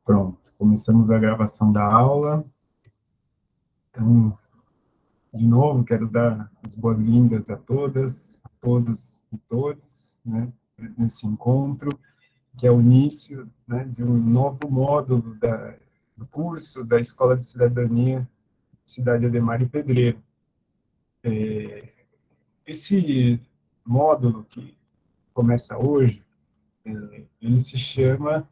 Pronto, começamos a gravação da aula. Então, de novo, quero dar as boas-vindas a todas, a todos e todes, né, nesse encontro, que é o início, né, de um novo módulo do curso da Escola de Cidadania Cidade Ademar e Pedreiro. Esse módulo que começa hoje, ele se chama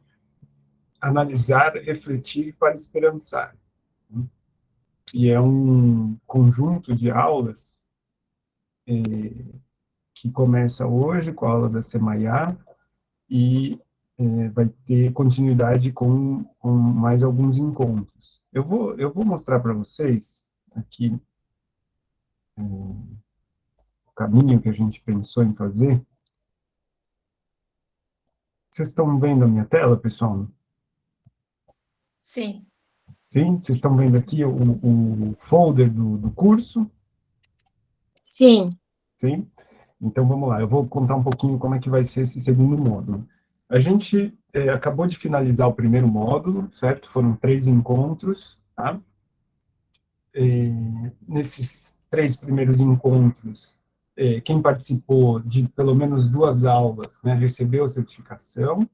Analisar, Refletir para Esperançar. E é um conjunto de aulas que começa hoje com a aula da Semaiá e vai ter continuidade com mais alguns encontros. Eu vou mostrar para vocês aqui o caminho que a gente pensou em fazer. Vocês estão vendo a minha tela, pessoal? Sim. Sim? Vocês estão vendo aqui o folder do curso? Sim. Sim? Então, vamos lá. Eu vou contar um pouquinho como é que vai ser esse segundo módulo. A gente acabou de finalizar o primeiro módulo, certo? Foram 3 encontros, tá? Nesses 3 primeiros encontros, quem participou de pelo menos 2 aulas, né, recebeu a certificação.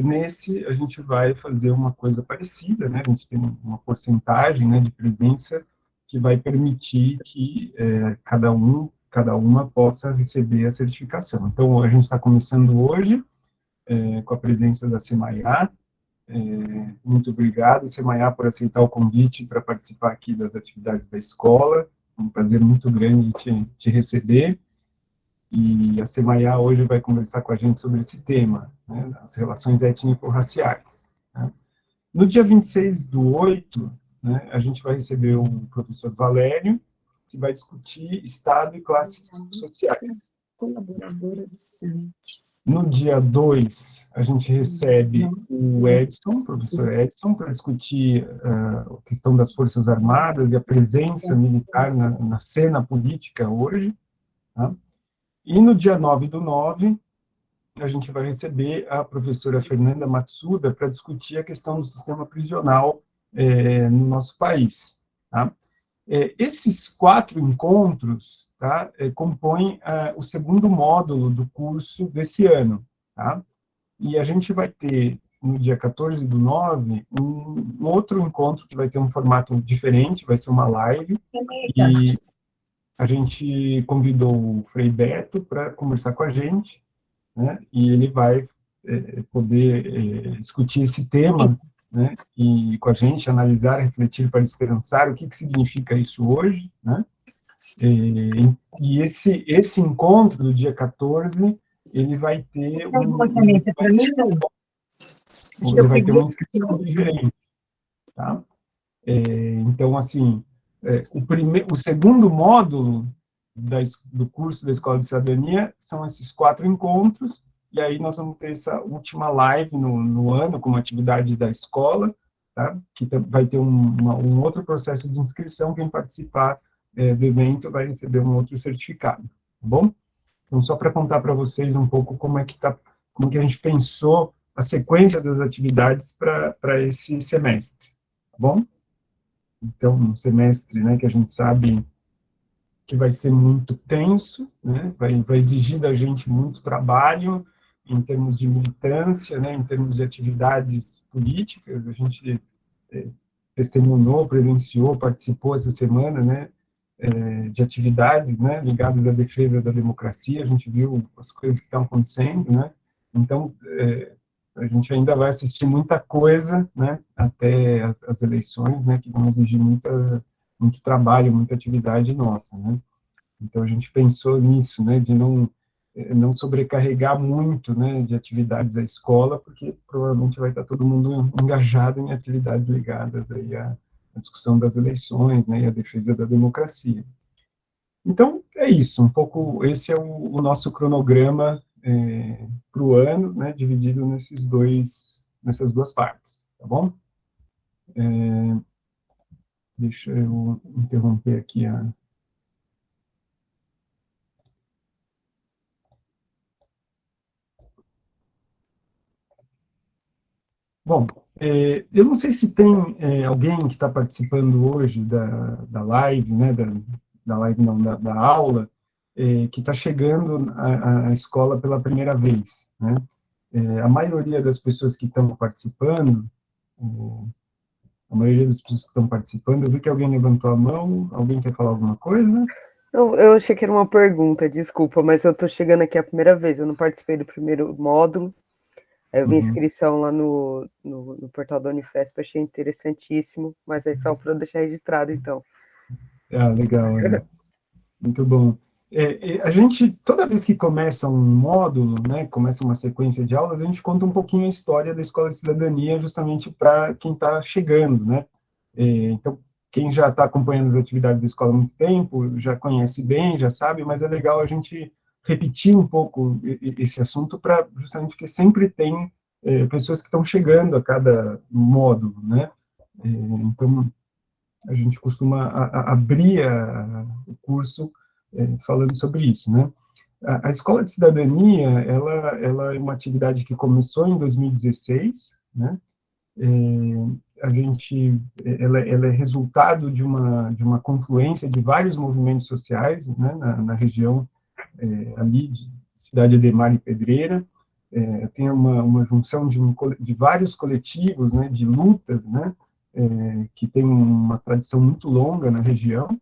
Nesse, a gente vai fazer uma coisa parecida, né? A gente tem uma porcentagem, né, de presença que vai permitir que cada uma possa receber a certificação. Então, a gente está começando hoje com a presença da Semaiá. Muito obrigado, Semaiá, por aceitar o convite para participar aqui das atividades da escola. É um prazer muito grande te receber. E a Semaiá hoje vai conversar com a gente sobre esse tema, né, as relações étnico-raciais. Né. No dia 26/8, né, a gente vai receber o professor Valério, que vai discutir Estado e classes sociais. Colaboradora do site. No dia 2, a gente recebe o Edson, professor Edson, para discutir a questão das Forças Armadas e a presença militar na cena política hoje. Tá? E no dia 9/9, a gente vai receber a professora Fernanda Matsuda para discutir a questão do sistema prisional no nosso país. Tá? Esses 4 encontros, tá, compõem o segundo módulo do curso desse ano. Tá? E a gente vai ter, no dia 14/9, um outro encontro que vai ter um formato diferente, vai ser uma live, e a gente convidou o Frei Beto para conversar com a gente, né? E ele vai poder discutir esse tema, né? E com a gente analisar, refletir para esperançar o que significa isso hoje, né? E esse encontro do dia 14, ele vai ter ele vai ter uma inscrição diferente, tá? Então, assim, o segundo módulo do curso da Escola de Cidadania são esses 4 encontros, e aí nós vamos ter essa última live no ano, como atividade da escola, tá? Que vai ter um outro processo de inscrição, quem participar do evento vai receber um outro certificado, tá bom? Então, só para contar para vocês um pouco como que a gente pensou a sequência das atividades para esse semestre, tá bom? Então, um semestre, né, que a gente sabe que vai ser muito tenso, né, vai exigir da gente muito trabalho em termos de militância, né, em termos de atividades políticas. A gente testemunhou, presenciou, participou essa semana, né, de atividades, né, ligadas à defesa da democracia. A gente viu as coisas que estão acontecendo, né. Então, a gente ainda vai assistir muita coisa, né, até as eleições, né, que vão exigir muito trabalho, muita atividade nossa, né. Então a gente pensou nisso, né, de não sobrecarregar muito, né, de atividades da escola, porque provavelmente vai estar todo mundo engajado em atividades ligadas aí à discussão das eleições, né, e à defesa da democracia. Então, é isso, um pouco, esse é o nosso cronograma para o ano, né, dividido nessas 2 partes, tá bom? Deixa eu interromper aqui a... Bom, eu não sei se tem alguém que está participando hoje da live, né, da live não, da aula, que está chegando à escola pela primeira vez, né? A maioria das pessoas que estão participando, a maioria das pessoas que estão participando, eu vi que alguém levantou a mão, alguém quer falar alguma coisa? Eu achei que era uma pergunta, desculpa, mas eu estou chegando aqui a primeira vez, eu não participei do primeiro módulo, eu vi inscrição lá no portal da Unifesp, achei interessantíssimo, mas é só para eu deixar registrado, então. Ah, legal, muito bom. A gente, toda vez que começa um módulo, né, começa uma sequência de aulas, a gente conta um pouquinho a história da Escola de Cidadania, justamente para quem está chegando, né? Então, quem já está acompanhando as atividades da escola há muito tempo, já conhece bem, já sabe, mas é legal a gente repetir um pouco esse assunto, para justamente porque sempre tem pessoas que estão chegando a cada módulo, né? Então, a gente costuma abrir o curso falando sobre isso, né? A Escola de Cidadania, ela é uma atividade que começou em 2016, né? A gente, ela é resultado de uma confluência de vários movimentos sociais, né, na região ali de Cidade Ademar e Pedreira. Tem uma junção de vários coletivos, né, de lutas, né, que tem uma tradição muito longa na região,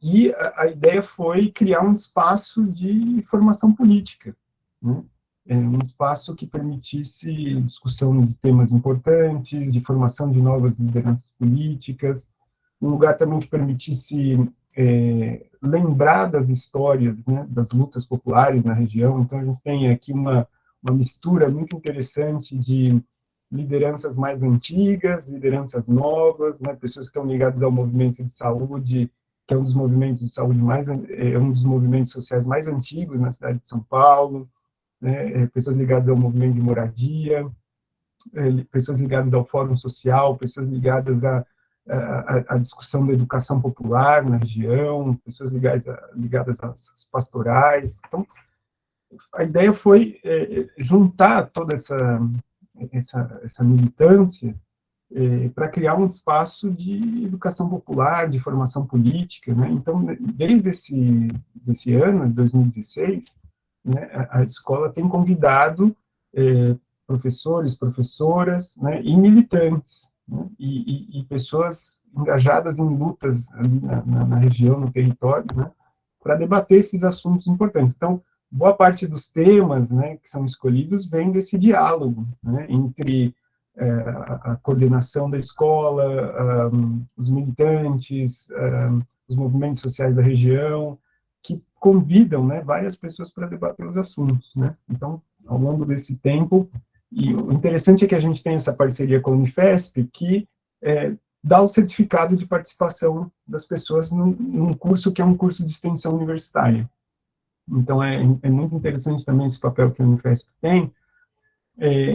e a ideia foi criar um espaço de formação política, né? Um espaço que permitisse discussão de temas importantes, de formação de novas lideranças políticas, um lugar também que permitisse lembrar das histórias, né, das lutas populares na região. Então, a gente tem aqui uma mistura muito interessante de lideranças mais antigas, lideranças novas, né, pessoas que estão ligadas ao movimento de saúde, que é um dos movimentos de saúde um dos movimentos sociais mais antigos na cidade de São Paulo, né, pessoas ligadas ao movimento de moradia, pessoas ligadas ao fórum social, pessoas ligadas à discussão da educação popular na região, pessoas ligadas às pastorais. Então, a ideia foi juntar toda essa militância para criar um espaço de educação popular, de formação política, né? Então, desde desse ano, 2016, né, a escola tem convidado professores, professoras, né, e militantes, né, e pessoas engajadas em lutas ali na região, no território, né, para debater esses assuntos importantes. Então, boa parte dos temas, né, que são escolhidos vem desse diálogo, né, entre a coordenação da escola, os militantes, os movimentos sociais da região, que convidam, né, várias pessoas para debater os assuntos, né? Então, ao longo desse tempo, e o interessante é que a gente tem essa parceria com a Unifesp, que dá o certificado de participação das pessoas num curso que é um curso de extensão universitária. Então, é muito interessante também esse papel que a Unifesp tem,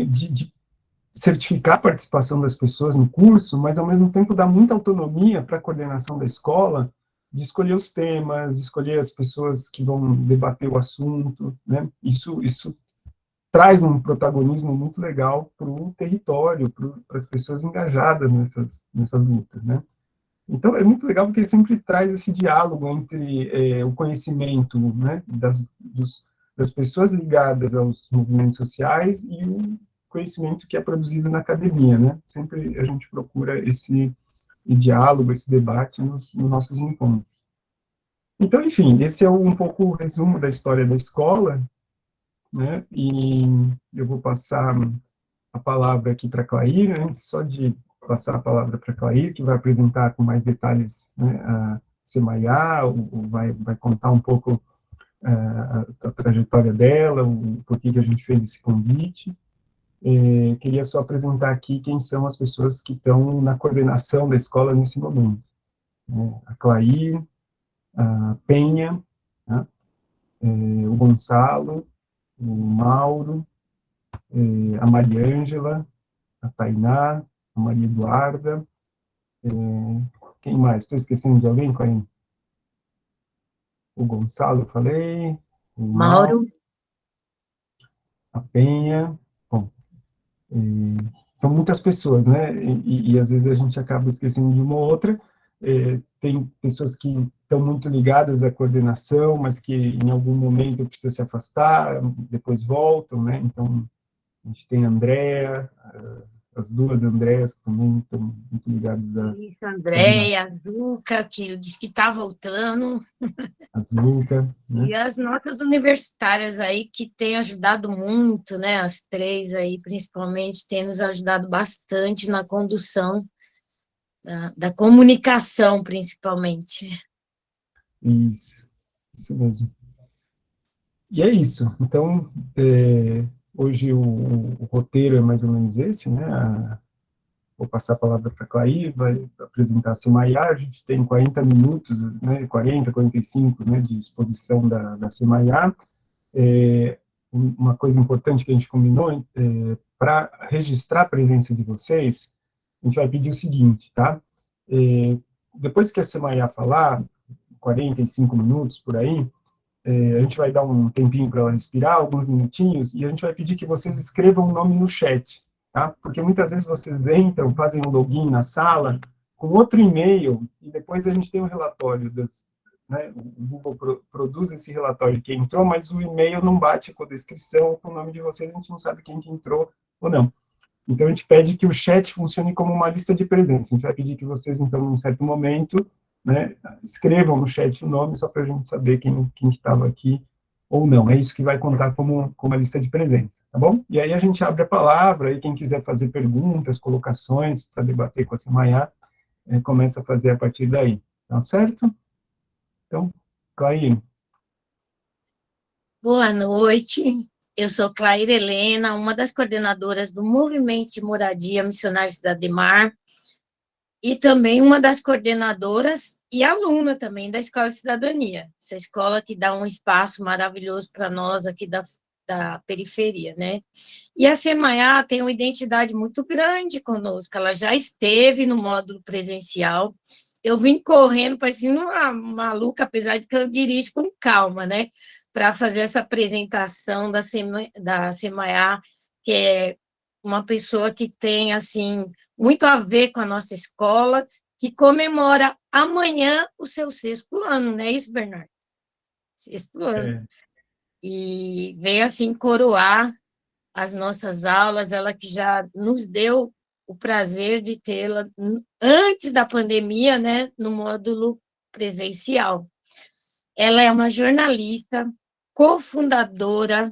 de certificar a participação das pessoas no curso, mas, ao mesmo tempo, dar muita autonomia para a coordenação da escola, de escolher os temas, de escolher as pessoas que vão debater o assunto, né? Isso traz um protagonismo muito legal para o território, para as pessoas engajadas nessas lutas, né? Então, é muito legal porque sempre traz esse diálogo entre o conhecimento, né, das pessoas ligadas aos movimentos sociais e o conhecimento que é produzido na academia, né? Sempre a gente procura esse diálogo, esse debate nos nossos encontros. Então, enfim, esse é um pouco o resumo da história da escola, né? E eu vou passar a palavra aqui para a Clair, antes só de passar a palavra para a Clair, que vai apresentar com mais detalhes, né, a Semaiá, vai contar um pouco a trajetória dela, o porquê que a gente fez esse convite. Queria só apresentar aqui quem são as pessoas que estão na coordenação da escola nesse momento, né? A Clair, a Penha, né, o Gonçalo, o Mauro, a Mariângela, a Tainá, a Maria Eduarda, quem mais? Estou esquecendo de alguém, Corinne? O Gonçalo, eu falei, o Mauro, Mauro, a Penha, bom, São muitas pessoas, né? E às vezes a gente acaba esquecendo de uma ou outra. Tem pessoas que estão muito ligadas à coordenação, mas que em algum momento precisa se afastar, depois voltam, né? Então, a gente tem a Andrea, as duas Andreas que também estão muito ligadas à Isso, coordenação, Andréia, a Zuca, que disse que está voltando, a Zuca, né? e as nossas universitárias aí, que têm ajudado muito, né? As três aí, principalmente, têm nos ajudado bastante na condução da comunicação, principalmente. Isso mesmo. E é isso. Então, hoje o roteiro é mais ou menos esse, né? Vou passar a palavra para a Clay, vai apresentar a Semaiá. A gente tem 40 minutos, né? 40, 45, né? De exposição da Semaiá. Uma coisa importante que a gente combinou, para registrar a presença de vocês, a gente vai pedir o seguinte, tá? Depois que a Semaiá falar, 45 minutos por aí, a gente vai dar um tempinho para ela respirar, alguns minutinhos, e a gente vai pedir que vocês escrevam o nome no chat, tá? Porque muitas vezes vocês entram, fazem um login na sala com outro e-mail, e depois a gente tem um relatório né, o Google produz esse relatório que entrou, mas o e-mail não bate com a descrição, com o nome de vocês, a gente não sabe quem que entrou ou não. Então, a gente pede que o chat funcione como uma lista de presença. A gente vai pedir que vocês, então, num certo momento, né, escrevam no chat o nome, só para a gente saber quem estava aqui ou não. É isso que vai contar como uma lista de presença, tá bom? E aí a gente abre a palavra, e quem quiser fazer perguntas, colocações, para debater com a Semaiá, começa a fazer a partir daí. Tá certo? Então, Clair. Boa noite, eu sou Clair Helena, uma das coordenadoras do Movimento de Moradia Missionários da Ademar, e também uma das coordenadoras e aluna também da Escola de Cidadania, essa escola que dá um espaço maravilhoso para nós aqui da periferia, né? E a Semaiá tem uma identidade muito grande conosco, ela já esteve no módulo presencial, eu vim correndo, parecendo uma maluca, apesar de que eu dirijo com calma, né? Para fazer essa apresentação da Semaiá, que é uma pessoa que tem, assim, muito a ver com a nossa escola, que comemora amanhã o seu sexto ano, não é isso, Bernardo? Sexto ano. E vem, assim, coroar as nossas aulas, ela que já nos deu o prazer de tê-la antes da pandemia, né, no módulo presencial. Ela é uma jornalista, cofundadora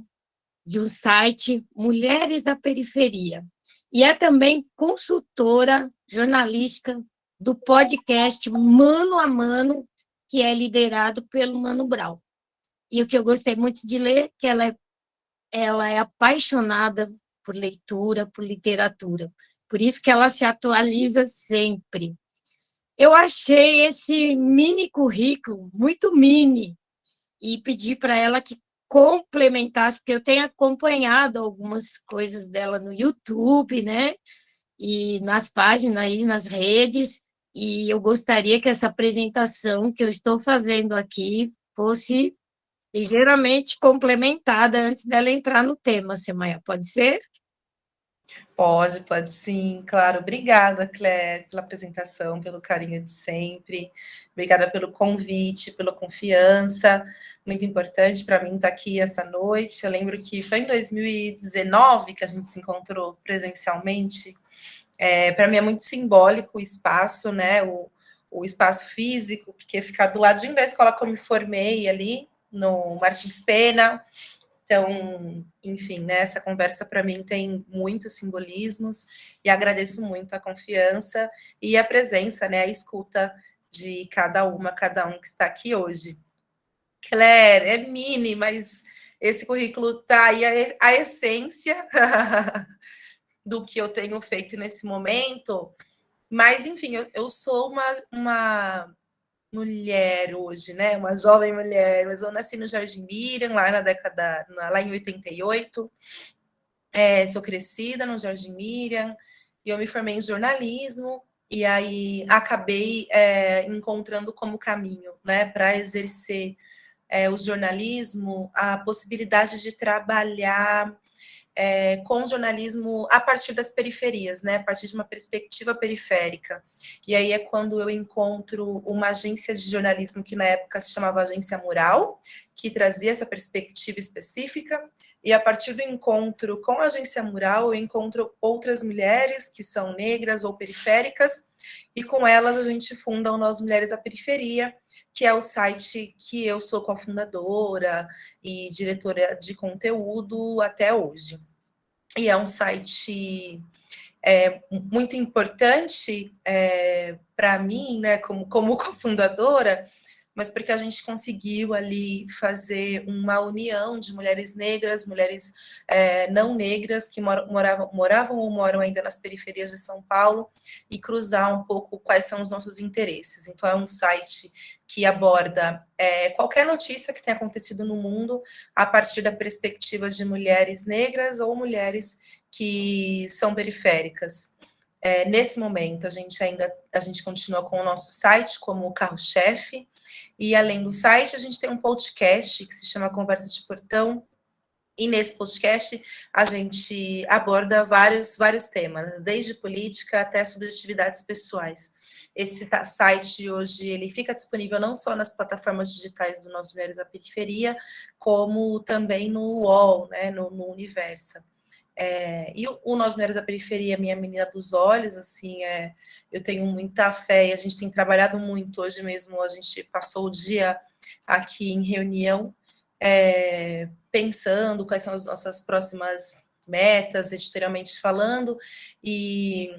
de um site Mulheres da Periferia, e é também consultora jornalística do podcast Mano a Mano, que é liderado pelo Mano Brown. E o que eu gostei muito de ler, que ela é apaixonada por leitura, por literatura, por isso que ela se atualiza sempre. Eu achei esse mini currículo muito mini, e pedi para ela que complementasse, porque eu tenho acompanhado algumas coisas dela no YouTube, né? E nas páginas aí, nas redes, e eu gostaria que essa apresentação que eu estou fazendo aqui fosse ligeiramente complementada antes dela entrar no tema, Semaia. Pode ser? Pode sim, claro. Obrigada, Claire, pela apresentação, pelo carinho de sempre. Obrigada pelo convite, pela confiança. Muito importante para mim estar aqui essa noite. Eu lembro que foi em 2019 que a gente se encontrou presencialmente. Para mim é muito simbólico o espaço, né? O espaço físico, porque ficar do ladinho da escola que eu me formei ali, no Martins Pena. Então, enfim, né, essa conversa para mim tem muitos simbolismos e agradeço muito a confiança e a presença, né, a escuta de cada um que está aqui hoje. Claire, é mini, mas esse currículo está aí a essência do que eu tenho feito nesse momento. Mas, enfim, eu sou uma mulher hoje, né? Uma jovem mulher, mas eu nasci no Jardim Miriam, lá em 88. Sou crescida no Jardim Miriam, e eu me formei em jornalismo, e aí acabei encontrando como caminho, né, para exercer o jornalismo, a possibilidade de trabalhar com o jornalismo a partir das periferias, né, a partir de uma perspectiva periférica. E aí é quando eu encontro uma agência de jornalismo que na época se chamava Agência Mural, que trazia essa perspectiva específica, e a partir do encontro com a Agência Mural, eu encontro outras mulheres que são negras ou periféricas, e com elas a gente funda o Nós Mulheres à Periferia, que é o site que eu sou cofundadora e diretora de conteúdo até hoje. E é um site muito importante para mim, né, como cofundadora, mas porque a gente conseguiu ali fazer uma união de mulheres negras, mulheres não negras, que moravam ou moram ainda nas periferias de São Paulo, e cruzar um pouco quais são os nossos interesses. Então, é um site que aborda qualquer notícia que tenha acontecido no mundo a partir da perspectiva de mulheres negras ou mulheres que são periféricas. Nesse momento, a gente continua com o nosso site como carro-chefe, e além do site, a gente tem um podcast que se chama Conversa de Portão, e nesse podcast a gente aborda vários temas, desde política até subjetividades pessoais. Esse site hoje ele fica disponível não só nas plataformas digitais do Nós Mulheres à Periferia, como também no UOL, né, no Universa. E o Nós Mulheres à Periferia, minha menina dos olhos, assim, eu tenho muita fé, e a gente tem trabalhado muito. Hoje mesmo a gente passou o dia aqui em reunião, pensando quais são as nossas próximas metas, editorialmente falando, e,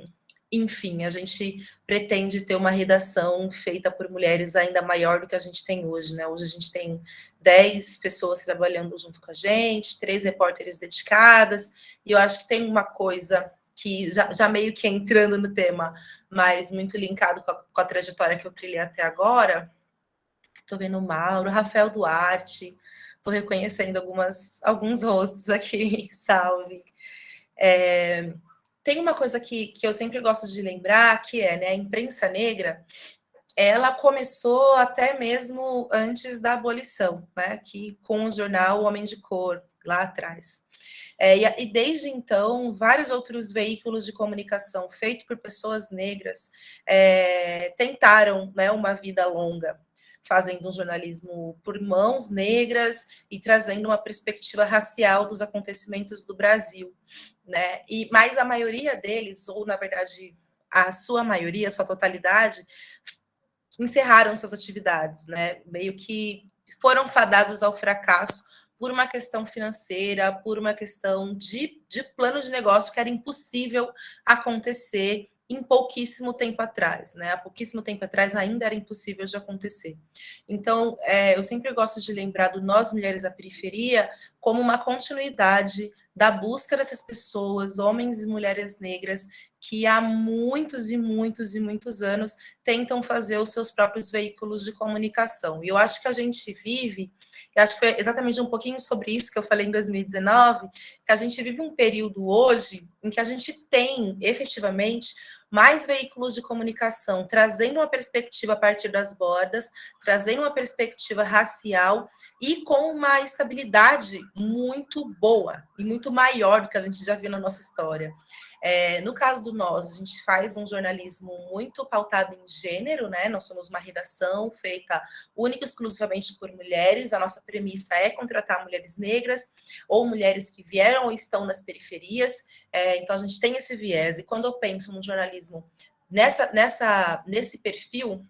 enfim, a gente pretende ter uma redação feita por mulheres ainda maior do que a gente tem hoje, né? Hoje a gente tem 10 pessoas trabalhando junto com a gente, 3 repórteres dedicadas, e eu acho que tem uma coisa que, já meio que entrando no tema, mas muito linkado com a trajetória que eu trilhei até agora. Estou vendo o Mauro, Rafael Duarte, estou reconhecendo alguns rostos aqui, salve. Tem uma coisa que eu sempre gosto de lembrar, que né, a imprensa negra, ela começou até mesmo antes da abolição, né, com o jornal Homem de Cor, lá atrás. E desde então, vários outros veículos de comunicação feitos por pessoas negras tentaram, né, uma vida longa, fazendo um jornalismo por mãos negras e trazendo uma perspectiva racial dos acontecimentos do Brasil, né? Mas a maioria deles, ou na verdade a sua maioria, a sua totalidade, encerraram suas atividades, né? Meio que foram fadados ao fracasso por uma questão financeira, por uma questão de plano de negócio que era impossível acontecer em pouquíssimo tempo atrás, né? Há pouquíssimo tempo atrás ainda era impossível de acontecer. Então, eu sempre gosto de lembrar do Nós Mulheres à Periferia como uma continuidade da busca dessas pessoas, homens e mulheres negras, que há muitos e muitos e muitos anos tentam fazer os seus próprios veículos de comunicação. E eu acho que a gente vive, eu acho que foi exatamente um pouquinho sobre isso que eu falei em 2019, que a gente vive um período hoje em que a gente tem, efetivamente, mais veículos de comunicação, trazendo uma perspectiva a partir das bordas, trazendo uma perspectiva racial e com uma estabilidade muito boa e muito maior do que a gente já viu na nossa história. No caso do Nós, a gente faz um jornalismo muito pautado em gênero, né? Nós somos uma redação feita única e exclusivamente por mulheres. A nossa premissa é contratar mulheres negras ou mulheres que vieram ou estão nas periferias. Então, a gente tem esse viés. E quando eu penso no jornalismo nesse perfil,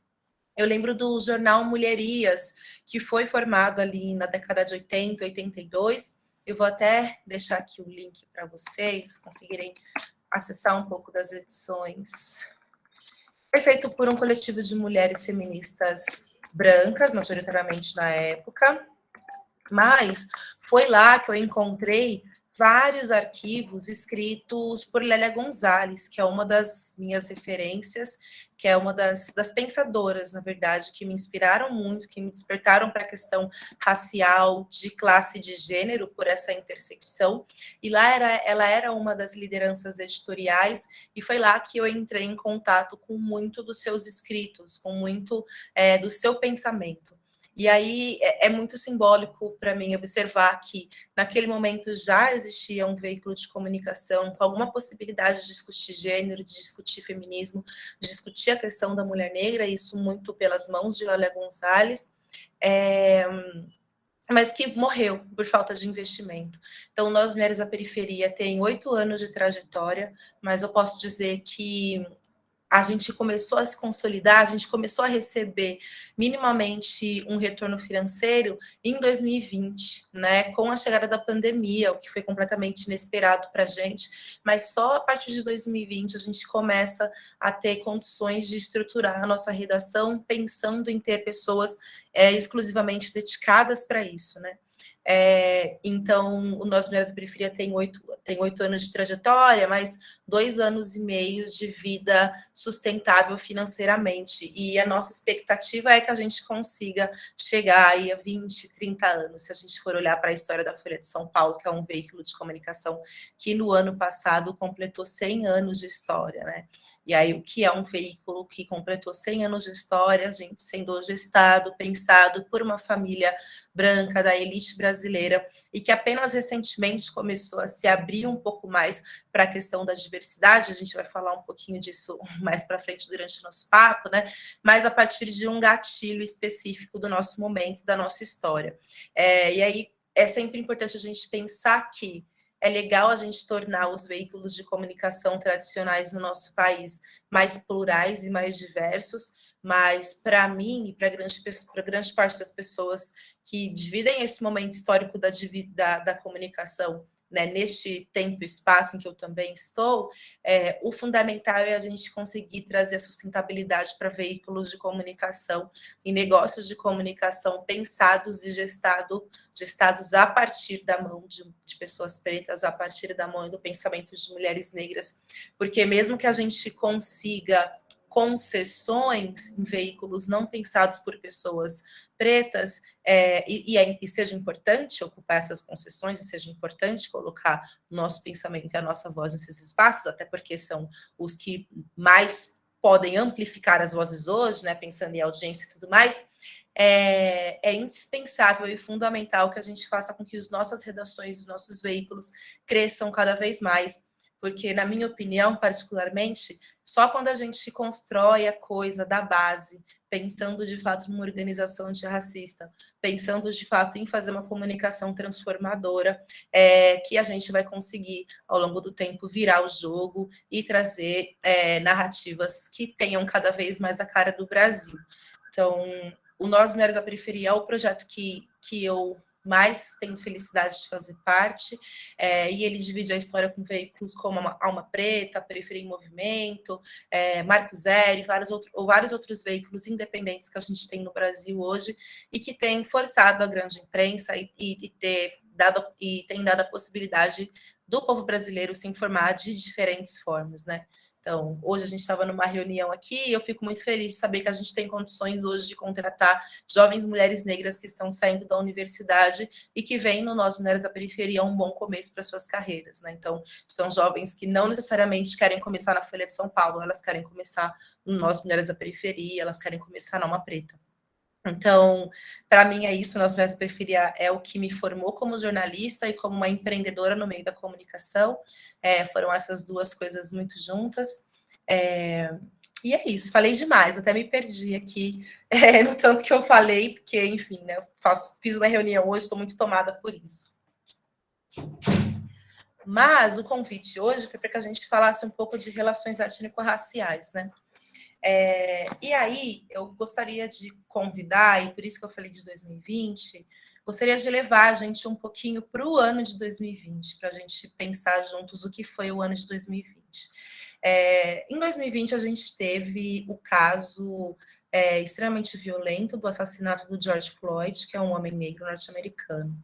eu lembro do jornal Mulherias, que foi formado ali na década de 80, 82. Eu vou até deixar aqui o link para vocês conseguirem acessar um pouco das edições. Foi feito por um coletivo de mulheres feministas brancas, majoritariamente na época, mas foi lá que eu encontrei vários arquivos escritos por Lélia Gonzalez, que é uma das minhas referências, que é uma das pensadoras, na verdade, que me inspiraram muito, que me despertaram para a questão racial, de classe e de gênero, por essa intersecção. E lá ela era uma das lideranças editoriais, e foi lá que eu entrei em contato com muito dos seus escritos, com muito do seu pensamento. E aí é muito simbólico para mim observar que naquele momento já existia um veículo de comunicação com alguma possibilidade de discutir gênero, de discutir feminismo, de discutir a questão da mulher negra, isso muito pelas mãos de Lélia Gonzalez, mas que morreu por falta de investimento. Então, Nós Mulheres da Periferia tem 8 anos de trajetória, mas eu posso dizer que a gente começou a se consolidar, a gente começou a receber minimamente um retorno financeiro em 2020, né, com a chegada da pandemia, o que foi completamente inesperado para a gente, mas só a partir de 2020 a gente começa a ter condições de estruturar a nossa redação, pensando em ter pessoas exclusivamente dedicadas para isso, né. Então, o Nós Mulheres da Periferia tem 8 anos de trajetória, mas 2 anos e meio de vida sustentável financeiramente. E a nossa expectativa é que a gente consiga chegar aí a 20, 30 anos, se a gente for olhar para a história da Folha de São Paulo, que é um veículo de comunicação que no ano passado completou 100 anos de história, né? E aí, o que é um veículo que completou 100 anos de história, a gente sendo gestado, pensado por uma família branca da elite brasileira e que apenas recentemente começou a se abrir um pouco mais para a questão da diversidade, a gente vai falar um pouquinho disso mais para frente durante o nosso papo, né? Mas a partir de um gatilho específico do nosso momento, da nossa história. E aí é sempre importante a gente pensar que é legal a gente tornar os veículos de comunicação tradicionais no nosso país mais plurais e mais diversos, mas para mim e para grande parte das pessoas que dividem esse momento histórico da comunicação, né, neste tempo e espaço em que eu também estou, o fundamental é a gente conseguir trazer a sustentabilidade para veículos de comunicação e negócios de comunicação pensados e gestados a partir da mão de pessoas pretas, a partir da mão do pensamento de mulheres negras, porque mesmo que a gente consiga concessões em veículos não pensados por pessoas pretas, e seja importante ocupar essas concessões, e seja importante colocar o nosso pensamento e a nossa voz nesses espaços, até porque são os que mais podem amplificar as vozes hoje, né, pensando em audiência e tudo mais, é indispensável e fundamental que a gente faça com que as nossas redações, os nossos veículos cresçam cada vez mais, porque, na minha opinião, particularmente, só quando a gente constrói a coisa da base, pensando de fato numa organização antirracista, pensando de fato em fazer uma comunicação transformadora, que a gente vai conseguir, ao longo do tempo, virar o jogo e trazer narrativas que tenham cada vez mais a cara do Brasil. Então, o Nós Mulheres da Periferia é o projeto que eu mais tenho felicidade de fazer parte, e ele divide a história com veículos como Alma Preta, Periferia em Movimento, Marco Zero, vários outros veículos independentes que a gente tem no Brasil hoje, e que tem forçado a grande imprensa e tem dado a possibilidade do povo brasileiro se informar de diferentes formas, né? Então, hoje a gente estava numa reunião aqui e eu fico muito feliz de saber que a gente tem condições hoje de contratar jovens mulheres negras que estão saindo da universidade e que vêm no Nós Mulheres da Periferia um bom começo para suas carreiras, né? Então, são jovens que não necessariamente querem começar na Folha de São Paulo, elas querem começar no Nós Mulheres da Periferia, elas querem começar na Alma Preta. Então, para mim é isso, Nós Mulheres da Periferia é o que me formou como jornalista e como uma empreendedora no meio da comunicação, foram essas duas coisas muito juntas, e é isso, falei demais, até me perdi aqui, no tanto que eu falei, porque, enfim, né, fiz uma reunião hoje, estou muito tomada por isso. Mas o convite hoje foi para que a gente falasse um pouco de relações étnico-raciais, né? E aí, eu gostaria de convidar, e por isso que eu falei de 2020, gostaria de levar a gente um pouquinho para o ano de 2020, para a gente pensar juntos o que foi o ano de 2020. Em 2020, a gente teve o caso extremamente violento do assassinato do George Floyd, que é um homem negro norte-americano.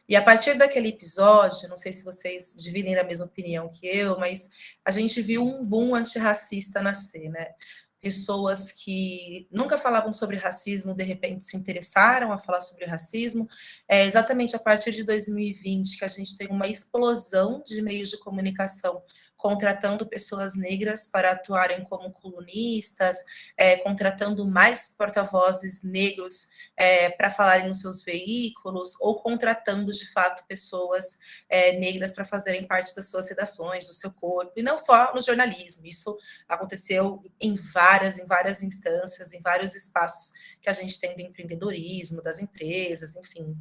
E a partir daquele episódio, não sei se vocês dividem da mesma opinião que eu, mas a gente viu um boom antirracista nascer, né? Pessoas que nunca falavam sobre racismo, de repente se interessaram a falar sobre racismo. Exatamente a partir de 2020 que a gente tem uma explosão de meios de comunicação contratando pessoas negras para atuarem como colunistas, contratando mais porta-vozes negros para falarem nos seus veículos, ou contratando, de fato, pessoas negras para fazerem parte das suas redações, do seu corpo, e não só no jornalismo. Isso aconteceu em várias instâncias, em vários espaços que a gente tem do empreendedorismo, das empresas, enfim,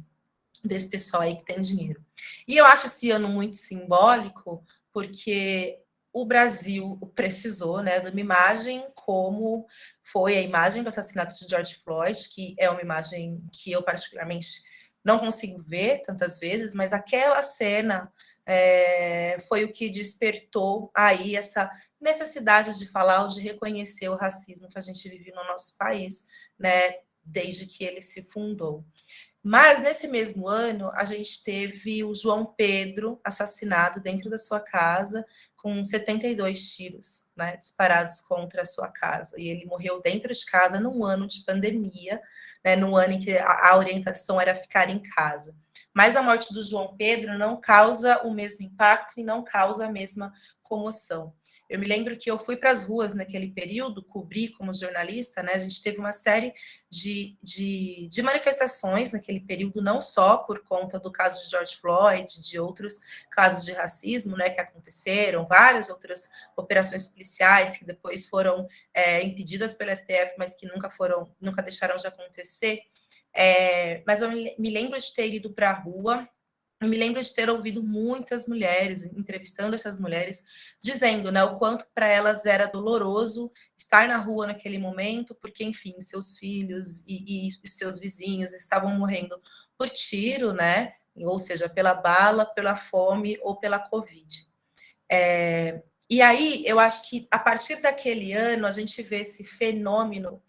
desse pessoal aí que tem dinheiro. E eu acho esse ano muito simbólico, porque o Brasil precisou, né, de uma imagem como foi a imagem do assassinato de George Floyd, que é uma imagem que eu particularmente não consigo ver tantas vezes, mas aquela cena foi o que despertou aí essa necessidade de falar ou de reconhecer o racismo que a gente vive no nosso país, né, desde que ele se fundou. Mas, nesse mesmo ano, a gente teve o João Pedro assassinado dentro da sua casa, com 72 tiros, né, disparados contra a sua casa. E ele morreu dentro de casa num ano de pandemia, né, num ano em que a orientação era ficar em casa. Mas a morte do João Pedro não causa o mesmo impacto e não causa a mesma comoção. Eu me lembro que eu fui para as ruas naquele período, cobri como jornalista, né? A gente teve uma série de manifestações naquele período, não só por conta do caso de George Floyd, de outros casos de racismo, né, que aconteceram, várias outras operações policiais que depois foram impedidas pelo STF, mas que nunca deixaram de acontecer. Mas eu me lembro de ter ido para a rua. Eu me lembro de ter ouvido muitas mulheres, entrevistando essas mulheres, dizendo, né, o quanto para elas era doloroso estar na rua naquele momento, porque, enfim, seus filhos e seus vizinhos estavam morrendo por tiro, né, ou seja, pela bala, pela fome ou pela Covid. E aí, eu acho que, a partir daquele ano, a gente vê esse fenômeno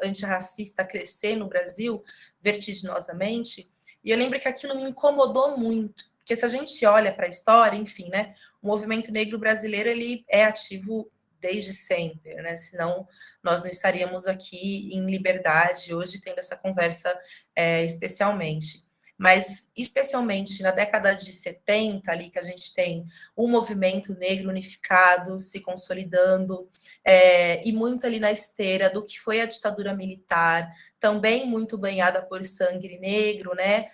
antirracista crescer no Brasil vertiginosamente. E eu lembro que aquilo me incomodou muito, porque se a gente olha para a história, enfim, né, o movimento negro brasileiro ele é ativo desde sempre, né? Senão nós não estaríamos aqui em liberdade hoje tendo essa conversa especialmente. Mas, especialmente na década de 70, ali que a gente tem um movimento negro unificado se consolidando, e muito ali na esteira do que foi a ditadura militar, também muito banhada por sangue negro, né,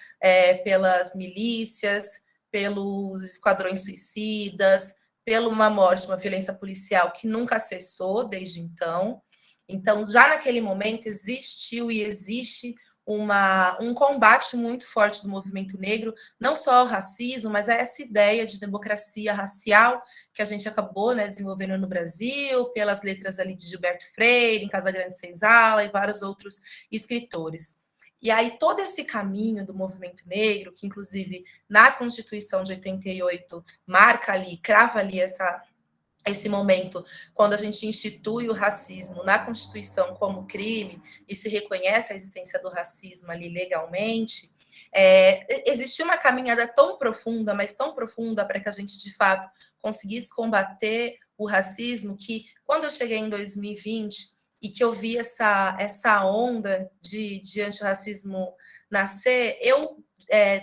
pelas milícias, pelos esquadrões suicidas, pela uma morte, uma violência policial que nunca cessou desde então. Então, já naquele momento, existiu e existe um combate muito forte do movimento negro, não só ao racismo, mas a essa ideia de democracia racial que a gente acabou, né, desenvolvendo no Brasil, pelas letras ali de Gilberto Freire, em Casagrande Senzala e vários outros escritores. E aí todo esse caminho do movimento negro, que inclusive na Constituição de 88 marca ali, crava ali esse momento, quando a gente institui o racismo na Constituição como crime e se reconhece a existência do racismo ali legalmente, existiu uma caminhada tão profunda, mas tão profunda, para que a gente, de fato, conseguisse combater o racismo, que quando eu cheguei em 2020 e que eu vi essa onda de antirracismo nascer, eu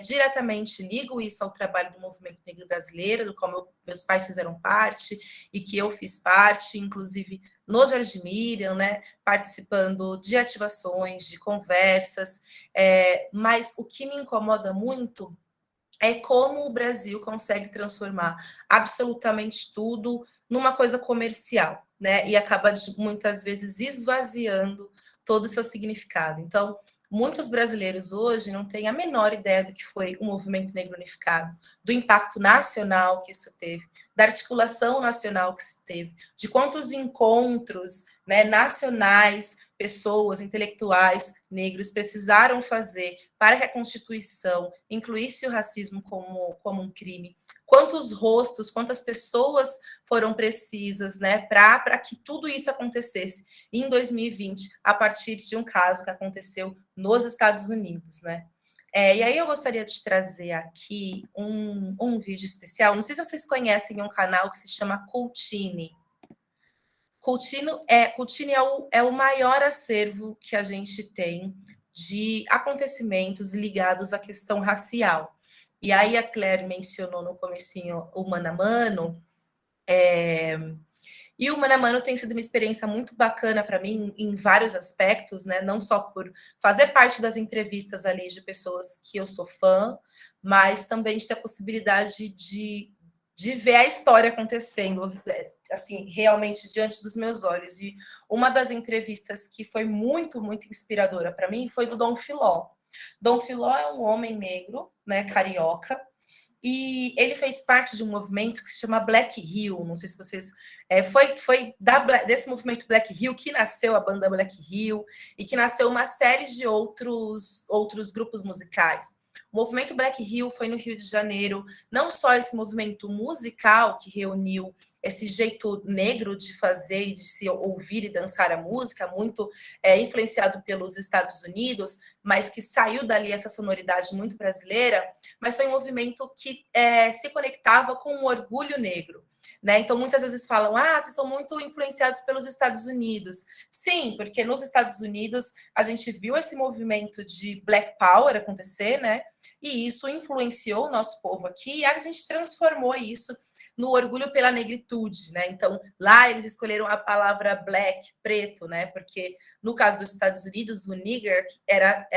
diretamente ligo isso ao trabalho do movimento negro brasileiro, do qual meus pais fizeram parte e que eu fiz parte, inclusive no Jardim Miriam, né, participando de ativações, de conversas, mas o que me incomoda muito é como o Brasil consegue transformar absolutamente tudo numa coisa comercial, né, e acaba muitas vezes esvaziando todo o seu significado. Então, muitos brasileiros hoje não têm a menor ideia do que foi o movimento negro unificado, do impacto nacional que isso teve, da articulação nacional que se teve, de quantos encontros, né, nacionais, pessoas, intelectuais negros precisaram fazer para que a Constituição incluísse o racismo como um crime. Quantos rostos, quantas pessoas foram precisas, né, para que tudo isso acontecesse em 2020, a partir de um caso que aconteceu nos Estados Unidos, né? E aí eu gostaria de trazer aqui um vídeo especial. Não sei se vocês conhecem um canal que se chama Cultine. Cultine é o maior acervo que a gente tem de acontecimentos ligados à questão racial. E aí a Claire mencionou no comecinho o Mano a Mano, E o Mano a Mano tem sido uma experiência muito bacana para mim em vários aspectos, né? Não só por fazer parte das entrevistas ali de pessoas que eu sou fã, mas também de ter a possibilidade de ver a história acontecendo, assim, realmente diante dos meus olhos. E uma das entrevistas que foi muito, muito inspiradora para mim foi do Dom Filó. Dom Filó é um homem negro, né, carioca, e ele fez parte de um movimento que se chama Black Hill. Não sei se vocês... foi desse movimento Black Hill que nasceu a banda Black Hill e que nasceu uma série de outros grupos musicais. O movimento Black Hill foi no Rio de Janeiro, não só esse movimento musical que reuniu esse jeito negro de fazer e de se ouvir e dançar a música, muito influenciado pelos Estados Unidos, mas que saiu dali essa sonoridade muito brasileira, mas foi um movimento que se conectava com o orgulho negro. Né? Então, muitas vezes falam, vocês são muito influenciados pelos Estados Unidos. Sim, porque nos Estados Unidos a gente viu esse movimento de Black Power acontecer, né? E isso influenciou o nosso povo aqui, e a gente transformou isso no orgulho pela negritude, né? Então, lá eles escolheram a palavra black, preto, né? Porque no caso dos Estados Unidos, o nigger era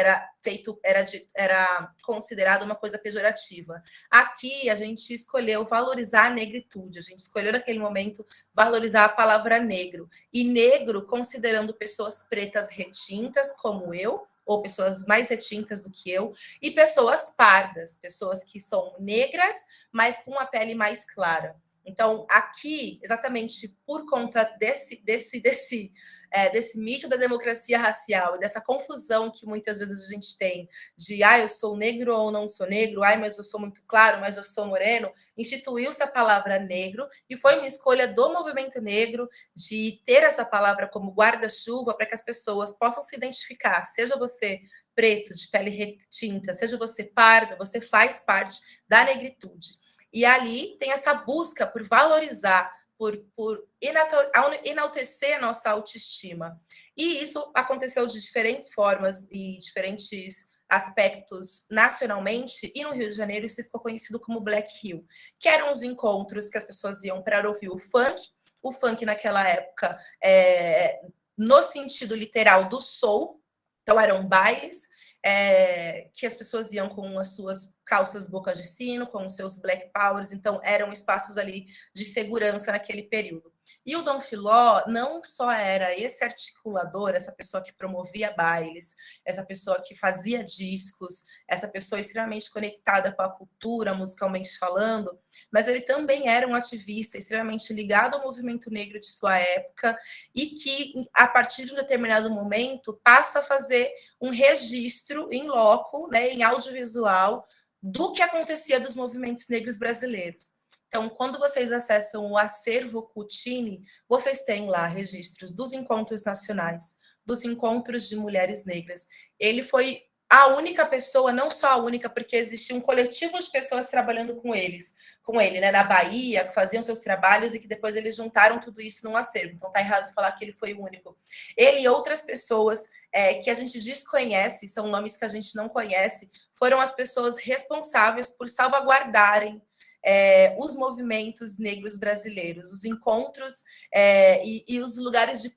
considerado uma coisa pejorativa. Aqui a gente escolheu valorizar a negritude, a gente escolheu naquele momento valorizar a palavra negro. E negro, considerando pessoas pretas retintas, como eu, ou pessoas mais retintas do que eu, e pessoas pardas, pessoas que são negras, mas com a pele mais clara. Então, aqui, exatamente por conta desse mito da democracia racial e dessa confusão que muitas vezes a gente tem de eu sou negro ou não sou negro, mas eu sou muito claro, mas eu sou moreno, instituiu-se a palavra negro e foi uma escolha do movimento negro de ter essa palavra como guarda-chuva para que as pessoas possam se identificar, seja você preto, de pele retinta, seja você pardo, você faz parte da negritude. E ali tem essa busca por valorizar, por enaltecer a nossa autoestima. E isso aconteceu de diferentes formas e diferentes aspectos nacionalmente, e no Rio de Janeiro isso ficou conhecido como Black Hill, que eram os encontros que as pessoas iam para ouvir o funk naquela época, no sentido literal do soul, então eram bailes, que as pessoas iam com as suas calças bocas de sino, com os seus black powers, então eram espaços ali de segurança naquele período. E o Dom Filó não só era esse articulador, essa pessoa que promovia bailes, essa pessoa que fazia discos, essa pessoa extremamente conectada com a cultura, musicalmente falando, mas ele também era um ativista extremamente ligado ao movimento negro de sua época e que, a partir de um determinado momento, passa a fazer um registro em loco, né, em audiovisual, do que acontecia dos movimentos negros brasileiros. Então, quando vocês acessam o acervo Cutini, vocês têm lá registros dos encontros nacionais, dos encontros de mulheres negras. Ele foi a única pessoa, não só a única, porque existia um coletivo de pessoas trabalhando com ele, né, na Bahia, que faziam seus trabalhos e que depois eles juntaram tudo isso num acervo. Então, tá errado falar que ele foi o único. Ele e outras pessoas que a gente desconhece, são nomes que a gente não conhece, foram as pessoas responsáveis por salvaguardarem os movimentos negros brasileiros, os encontros e os lugares de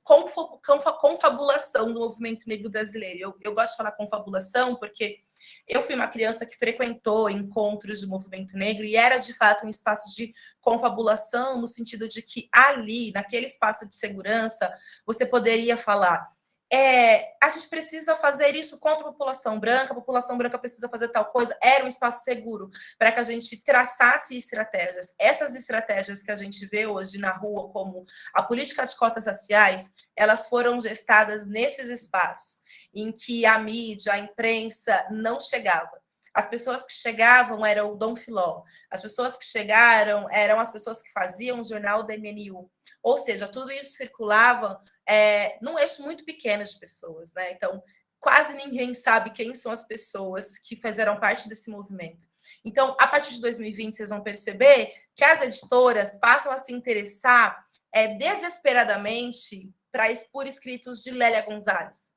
confabulação do movimento negro brasileiro. Eu gosto de falar confabulação porque eu fui uma criança que frequentou encontros de movimento negro e era, de fato, um espaço de confabulação, no sentido de que ali, naquele espaço de segurança, você poderia falar: a gente precisa fazer isso contra a população branca precisa fazer tal coisa. Era um espaço seguro para que a gente traçasse estratégias. Essas estratégias que a gente vê hoje na rua, como a política de cotas raciais, elas foram gestadas nesses espaços em que a mídia, a imprensa não chegava. As pessoas que chegavam eram o Dom Filó, as pessoas que chegaram eram as pessoas que faziam o jornal da MNU. Ou seja, tudo isso circulava num eixo muito pequeno de pessoas, né? Então, quase ninguém sabe quem são as pessoas que fizeram parte desse movimento. Então, a partir de 2020, vocês vão perceber que as editoras passam a se interessar desesperadamente por escritos de Lélia Gonzalez.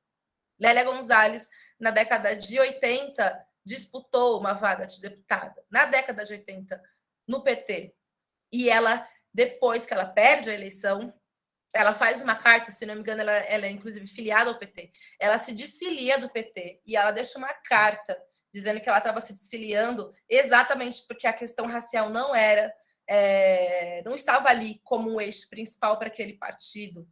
Lélia Gonzalez, na década de 80, disputou uma vaga de deputada. Na década de 80, no PT. E ela, depois que ela perde a eleição, ela faz uma carta, se não me engano, ela é inclusive filiada ao PT. Ela se desfilia do PT e ela deixa uma carta dizendo que ela estava se desfiliando exatamente porque a questão racial não estava ali como um eixo principal para aquele partido.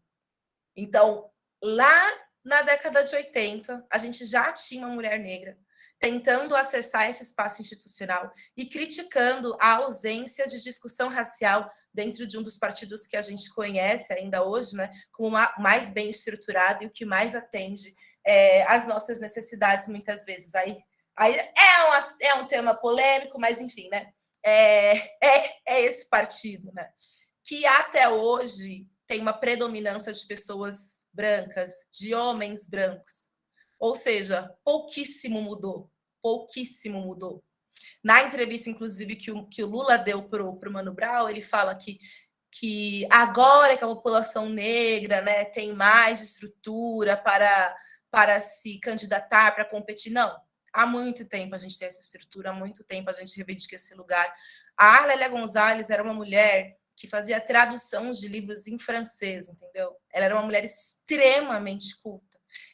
Então, lá na década de 80, a gente já tinha uma mulher negra tentando acessar esse espaço institucional e criticando a ausência de discussão racial dentro de um dos partidos que a gente conhece ainda hoje, né, como mais bem estruturado e o que mais atende às nossas necessidades, muitas vezes. Aí é um tema polêmico, mas, enfim, né, é esse partido, né, que até hoje tem uma predominância de pessoas brancas, de homens brancos. Ou seja, pouquíssimo mudou. Pouquíssimo mudou. Na entrevista, inclusive, que o Lula deu para o Mano Brown, ele fala que agora que a população negra, né, tem mais estrutura para se candidatar, para competir. Não, há muito tempo a gente tem essa estrutura, há muito tempo a gente reivindica esse lugar. A Lélia Gonzalez era uma mulher que fazia tradução de livros em francês, entendeu? Ela era uma mulher extremamente culta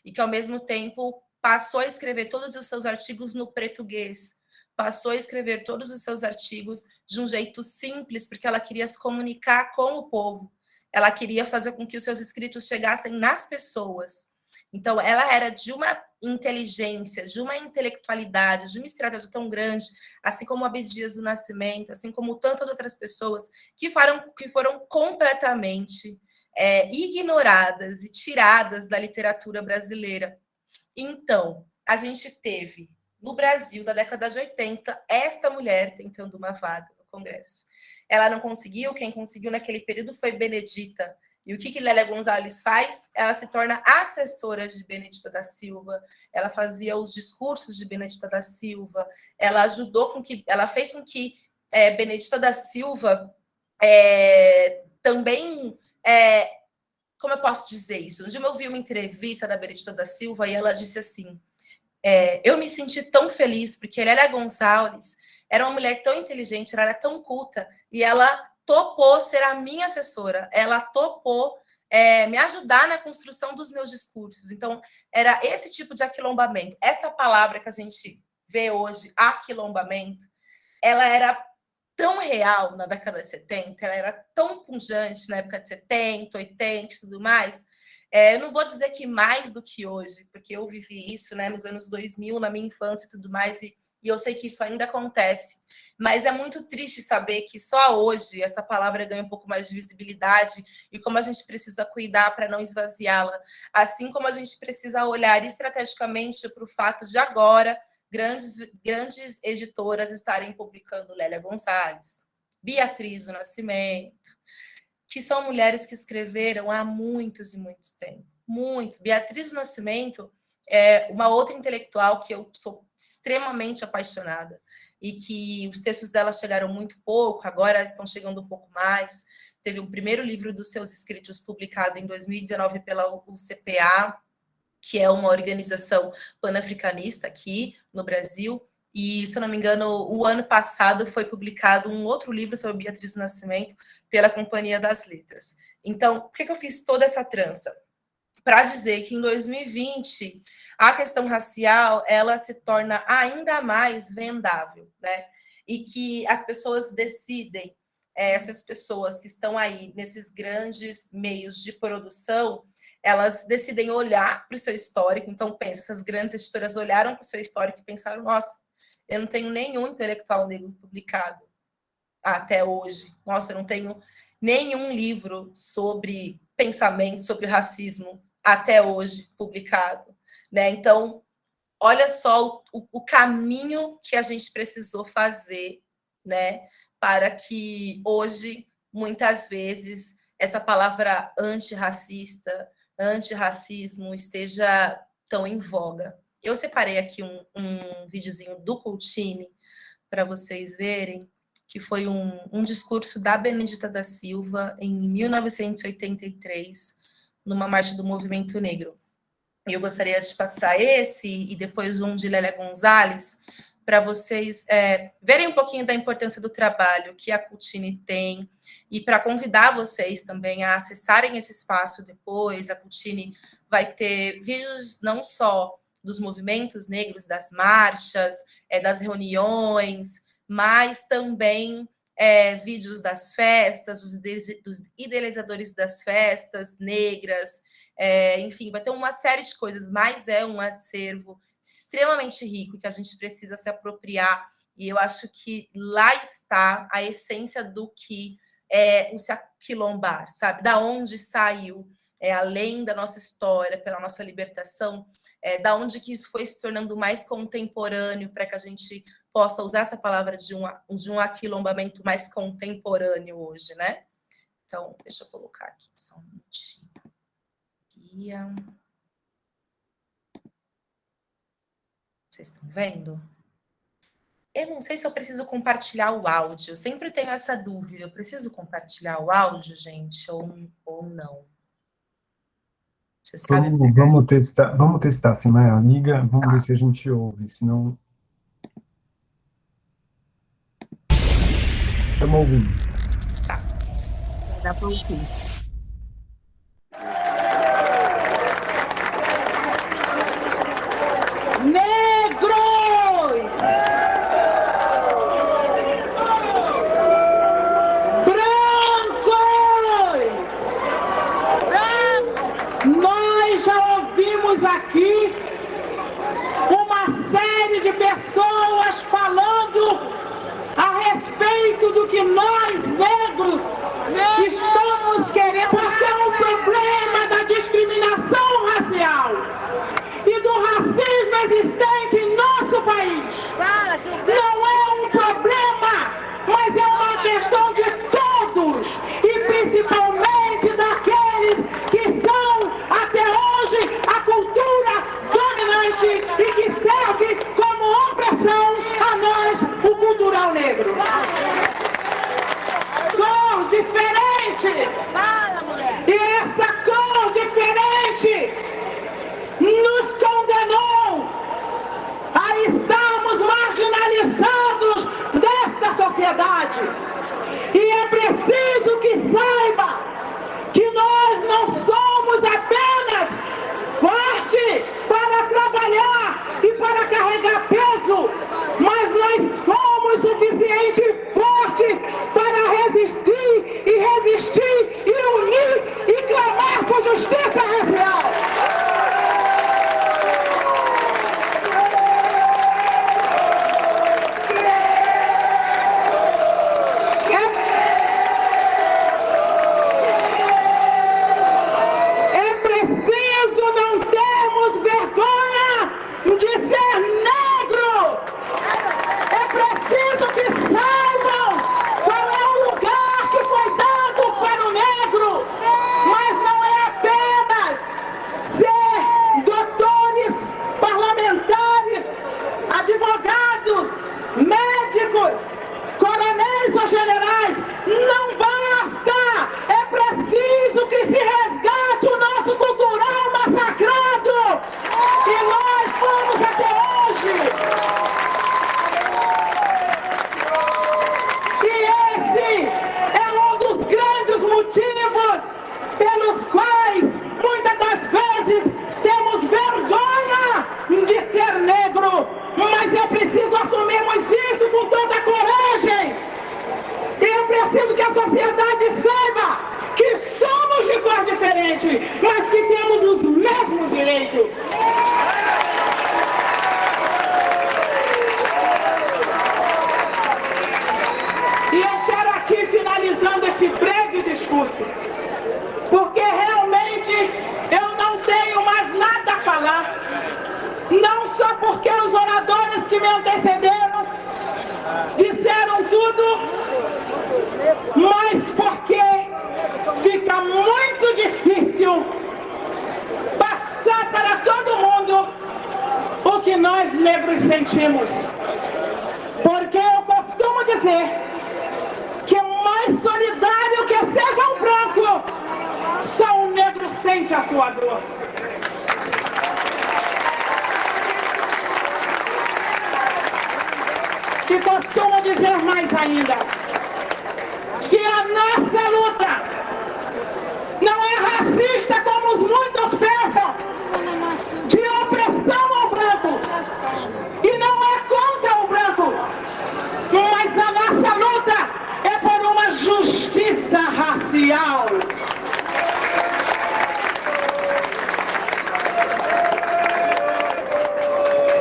e que, ao mesmo tempo, passou a escrever todos os seus artigos no português, passou a escrever todos os seus artigos de um jeito simples, porque ela queria se comunicar com o povo, ela queria fazer com que os seus escritos chegassem nas pessoas. Então, ela era de uma inteligência, de uma intelectualidade, de uma estratégia tão grande, assim como Abdias do Nascimento, assim como tantas outras pessoas que foram completamente ignoradas e tiradas da literatura brasileira. Então, a gente teve, no Brasil, da década de 80, esta mulher tentando uma vaga no Congresso. Ela não conseguiu, quem conseguiu naquele período foi Benedita. E o que Lélia Gonzalez faz? Ela se torna assessora de Benedita da Silva, ela fazia os discursos de Benedita da Silva, ela ela fez com que Benedita da Silva também... como eu posso dizer isso? Um dia eu ouvi uma entrevista da Benedita da Silva e ela disse assim, eu me senti tão feliz porque Lélia Gonzalez era uma mulher tão inteligente, ela era tão culta e ela topou ser a minha assessora, ela topou me ajudar na construção dos meus discursos. Então, era esse tipo de aquilombamento. Essa palavra que a gente vê hoje, aquilombamento, ela era tão real na década de 70, ela era tão pungente na época de 70, 80 e tudo mais. Eu não vou dizer que mais do que hoje, porque eu vivi isso, né, nos anos 2000, na minha infância e tudo mais, e eu sei que isso ainda acontece. Mas é muito triste saber que só hoje essa palavra ganha um pouco mais de visibilidade e como a gente precisa cuidar para não esvaziá-la. Assim como a gente precisa olhar estrategicamente para o fato de agora grandes editoras estarem publicando Lélia Gonzalez, Beatriz do Nascimento, que são mulheres que escreveram há muitos e muitos tempos. Muitos. Beatriz do Nascimento é uma outra intelectual que eu sou extremamente apaixonada e que os textos dela chegaram muito pouco, agora estão chegando um pouco mais. Teve o primeiro livro dos seus escritos publicado em 2019 pela UCPA, que é uma organização panafricanista aqui no Brasil, e, se eu não me engano, o ano passado foi publicado um outro livro sobre Beatriz do Nascimento pela Companhia das Letras. Então, por que eu fiz toda essa trança? Para dizer que em 2020 a questão racial ela se torna ainda mais vendável, né? E que as pessoas decidem, essas pessoas que estão aí nesses grandes meios de produção, elas decidem olhar para o seu histórico. Então, pensa, essas grandes editoras olharam para o seu histórico e pensaram, nossa, eu não tenho nenhum intelectual negro publicado até hoje. Nossa, eu não tenho nenhum livro sobre pensamento, sobre racismo até hoje publicado, né? Então, olha só o caminho que a gente precisou fazer, né? Para que hoje, muitas vezes, essa palavra antirracista, antirracismo esteja tão em voga. Eu separei aqui um videozinho do Coutinho para vocês verem, que foi um discurso da Benedita da Silva em 1983, numa marcha do Movimento Negro. Eu gostaria de passar esse e depois um de Lélia Gonzalez, para vocês verem um pouquinho da importância do trabalho que a Cultine tem e para convidar vocês também a acessarem esse espaço depois. A Cultine vai ter vídeos não só dos movimentos negros, das marchas, das reuniões, mas também vídeos das festas, dos idealizadores das festas negras, enfim, vai ter uma série de coisas, mas é um acervo extremamente rico que a gente precisa se apropriar, e eu acho que lá está a essência do que é o se aquilombar, sabe? Da onde saiu, além da nossa história, pela nossa libertação, da onde que isso foi se tornando mais contemporâneo, para que a gente possa usar essa palavra de um aquilombamento mais contemporâneo hoje, né? Então, deixa eu colocar aqui só um minutinho. Guia. Vocês estão vendo? Eu não sei se eu preciso compartilhar o áudio. Eu sempre tenho essa dúvida. Eu preciso compartilhar o áudio, gente, ou não? Você sabe? Vamos testar, assim, Maia. Liga, vamos ver se a gente ouve, senão... Estamos ouvindo. Tá. Dá para ouvir. Aqui uma série de pessoas falando a respeito do que nós, negros, estamos querendo, porque é um problema da discriminação racial e do racismo existente em nosso país. Não é um problema, mas é uma questão de todos, e principalmente daqueles que são, até hoje, a cultura dominante e que serve como opressão a nós, o cultural negro. Cor diferente. E essa cor diferente nos condenou a estarmos marginalizados desta sociedade. E é preciso que saiba que nós não somos apenas fortes para trabalhar e para carregar peso, mas nós somos suficientemente fortes para resistir e unir e clamar por justiça racial. Coronéis ou generais, não basta! É preciso que se resgate o nosso cultural massacrado! E nós fomos até hoje! E esse é um dos grandes motivos pelos quais, muitas das vezes, temos vergonha de ser negro, mas é preciso assumirmos isso com toda a coragem. E é preciso que a sociedade saiba que somos de cor diferente, mas que temos os mesmos direitos. E eu quero aqui, finalizando esse breve discurso, porque realmente eu não tenho mais nada a falar. Não só porque os oradores que me antecederam disseram tudo, mas porque fica muito difícil passar para todo mundo o que nós negros sentimos. Porque eu costumo dizer que mais solidário que seja um branco, só um negro sente a sua dor. E costumo dizer mais ainda, que a nossa luta não é racista como muitos pensam, de opressão ao branco, e não é contra o branco, mas a nossa luta é por uma justiça racial.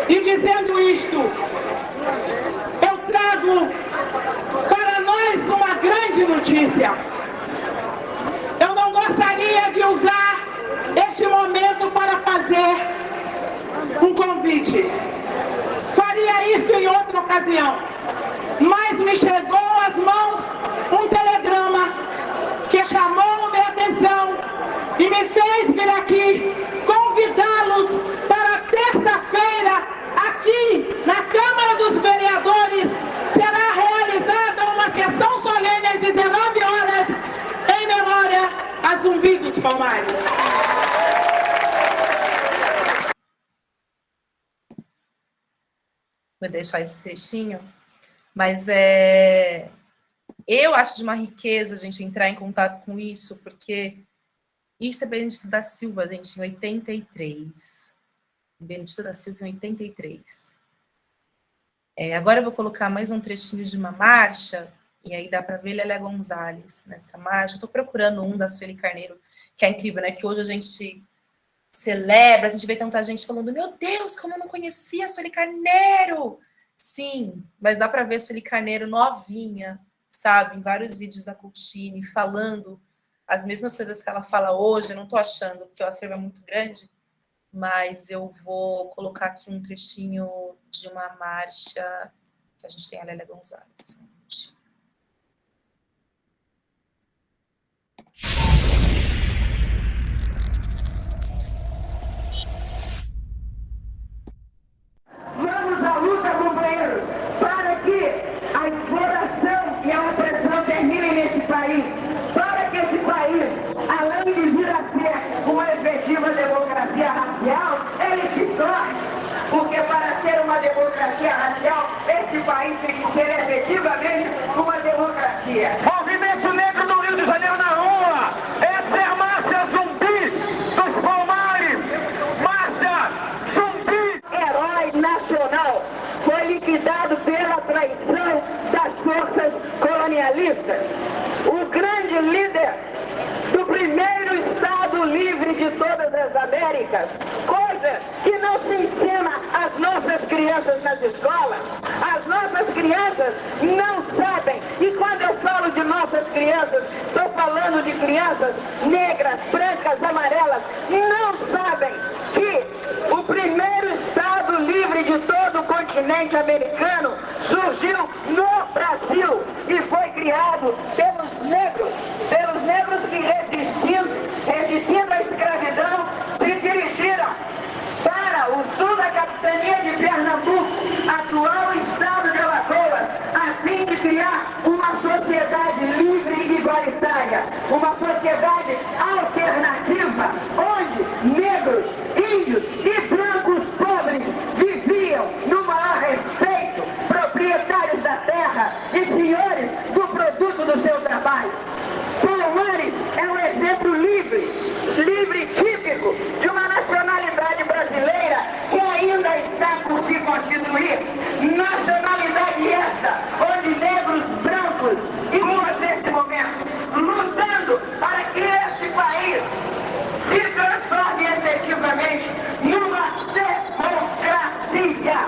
E dizendo isto, eu trago para nós uma grande notícia. Eu não gostaria de usar este momento para fazer um convite. Faria isso em outra ocasião. Mas me chegou às mãos um telegrama que chamou minha atenção e me fez vir aqui convidá-los para terça-feira, aqui na Câmara dos Vereadores, será realizada uma sessão solene às 19 horas, em memória a Zumbi dos Palmares. Vou deixar esse textinho, mas eu acho de uma riqueza a gente entrar em contato com isso, porque isso é Benedito da Silva, gente, em 83. Benedito da Silva, em 83. Agora eu vou colocar mais um trechinho de uma marcha, e aí dá para ver Lélia Gonzalez nessa marcha. Estou procurando um da Sueli Carneiro, que é incrível, né? Que hoje a gente celebra, a gente vê tanta gente falando, meu Deus, como eu não conhecia a Sueli Carneiro! Sim, mas dá para ver a Sueli Carneiro novinha, sabe? Em vários vídeos da Cultine, falando as mesmas coisas que ela fala hoje. Eu não estou achando, porque o acervo é muito grande, mas eu vou colocar aqui um trechinho de uma marcha que a gente tem a Lélia Gonzalez. Vamos à luta, companheiros, para que a exploração e a opressão terminem nesse país, para que esse país, além de vir a ser uma efetiva democracia racial, ele se torne, porque para ser uma democracia racial, esse país tem que ser efetivamente uma democracia. Movimento Negro do Rio de Janeiro na rua, essa é a marcha Zumbi dos Palmares, marcha Zumbi! Herói nacional, foi liquidado pela traição das forças colonialistas. O grande líder do primeiro Estado livre de todas as Américas, coisa que não se ensina às nossas crianças nas escolas. As nossas crianças não sabem, e quando eu falo de nossas crianças, estou falando de crianças negras, brancas, amarelas, não sabem que o primeiro Estado livre de todo o continente americano surgiu no Brasil e foi criado pelos negros que resistindo à escravidão, se dirigiram para o sul da capitania de Pernambuco, atual estado de Alagoas, a fim de criar uma sociedade livre e igualitária, uma sociedade alternativa, onde negros, índios e brancos pobres viviam no maior respeito, proprietários da terra e senhores do produto do seu trabalho. Palmares é um exemplo livre típico de uma nacionalidade brasileira que ainda está por se constituir. Nacionalidade essa, onde negros, brancos e ruas nesse momento, lutando para que esse país se transforme efetivamente numa democracia.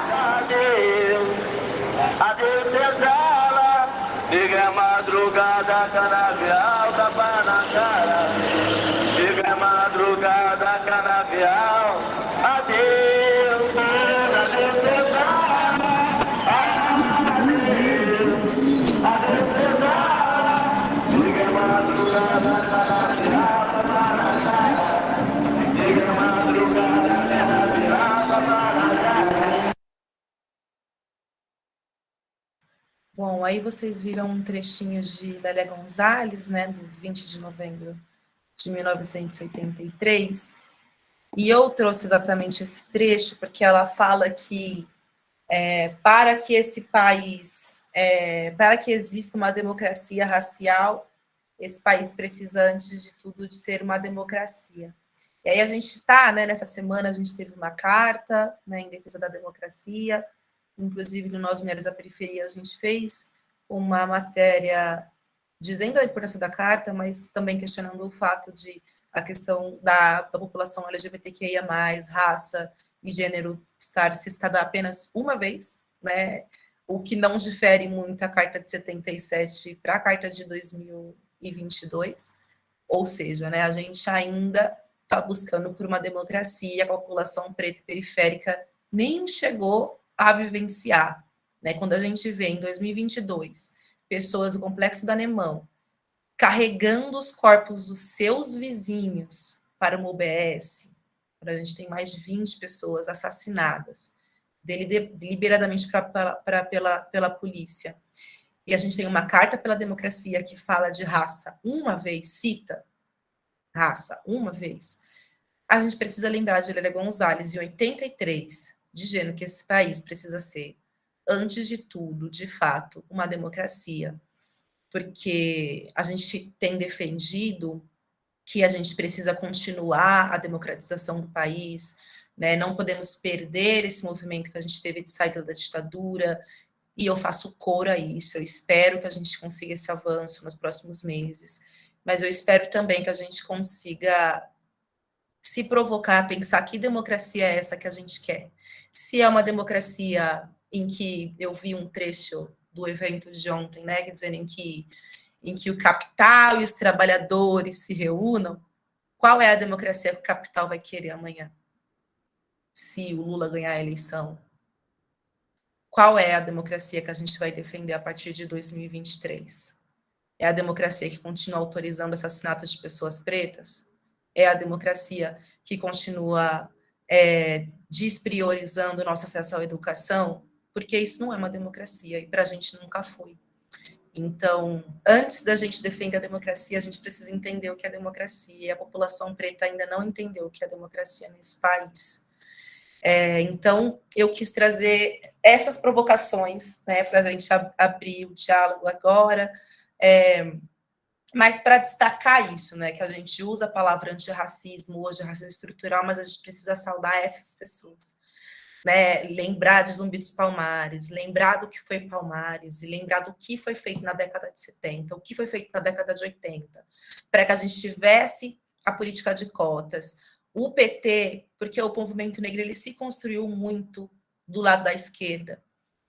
Adeus, senzala, chega a madrugada, canavial, tapa na cara. Chega a madrugada, canavial, adeus, senzala, adeus, senzala, chega a madrugada, canavial, tapa na cara. Chega a madrugada, canavial, tapa na cara. Bom, aí vocês viram um trechinho de Lélia Gonzalez, né, do 20 de novembro de 1983, e eu trouxe exatamente esse trecho porque ela fala que para que esse país, para que exista uma democracia racial, esse país precisa, antes de tudo, de ser uma democracia. E aí a gente está, né, nessa semana, a gente teve uma carta, né, em defesa da democracia, inclusive no Nós Mulheres da Periferia, a gente fez uma matéria dizendo a importância da carta, mas também questionando o fato de a questão da população LGBTQIA+, raça e gênero estar citada apenas uma vez, né, o que não difere muito a Carta de 77 para a Carta de 2022, ou seja, né, a gente ainda está buscando por uma democracia, a população preta e periférica nem chegou a vivenciar, né, quando a gente vê em 2022 pessoas do Complexo do Anemão carregando os corpos dos seus vizinhos para uma UBS, a gente tem mais de 20 pessoas assassinadas, deliberadamente pela polícia. E a gente tem uma carta pela democracia que fala de raça uma vez, cita raça uma vez. A gente precisa lembrar de Lélia Gonzalez, em 83, dizendo que esse país precisa ser, antes de tudo, de fato, uma democracia. Porque a gente tem defendido que a gente precisa continuar a democratização do país, né? Não podemos perder esse movimento que a gente teve de saída da ditadura, e eu faço coro a isso, eu espero que a gente consiga esse avanço nos próximos meses, mas eu espero também que a gente consiga se provocar a pensar que democracia é essa que a gente quer. Se é uma democracia em que eu vi um trecho do evento de ontem, né, dizendo em que o capital e os trabalhadores se reúnam, qual é a democracia que o capital vai querer amanhã? Se o Lula ganhar a eleição? Qual é a democracia que a gente vai defender a partir de 2023? É a democracia que continua autorizando o assassinato de pessoas pretas? É a democracia que continua despriorizando o nosso acesso à educação? Porque isso não é uma democracia, e para a gente nunca foi. Então, antes da gente defender a democracia, a gente precisa entender o que é democracia, e a população preta ainda não entendeu o que é democracia nesse país. Então, eu quis trazer essas provocações, né, para a gente abrir o diálogo agora, mas para destacar isso, né, que a gente usa a palavra antirracismo, hoje racismo estrutural, mas a gente precisa saudar essas pessoas, né, lembrar de Zumbi dos Palmares, lembrar do que foi Palmares, e lembrar do que foi feito na década de 70, o que foi feito na década de 80, para que a gente tivesse a política de cotas. O PT, porque o movimento negro ele se construiu muito do lado da esquerda,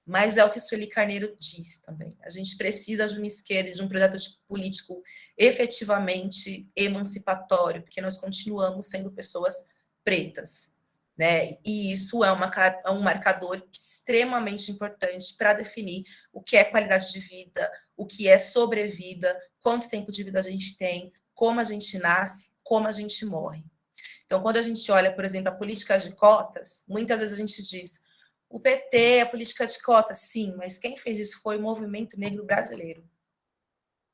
mas é o que Sueli Carneiro diz também. A gente precisa de uma esquerda, de um projeto político efetivamente emancipatório, porque nós continuamos sendo pessoas pretas, né? E isso é um marcador extremamente importante para definir o que é qualidade de vida, o que é sobrevida, quanto tempo de vida a gente tem, como a gente nasce, como a gente morre. Então, quando a gente olha, por exemplo, a política de cotas, muitas vezes a gente diz, o PT, a política de cotas, sim, mas quem fez isso foi o movimento negro brasileiro.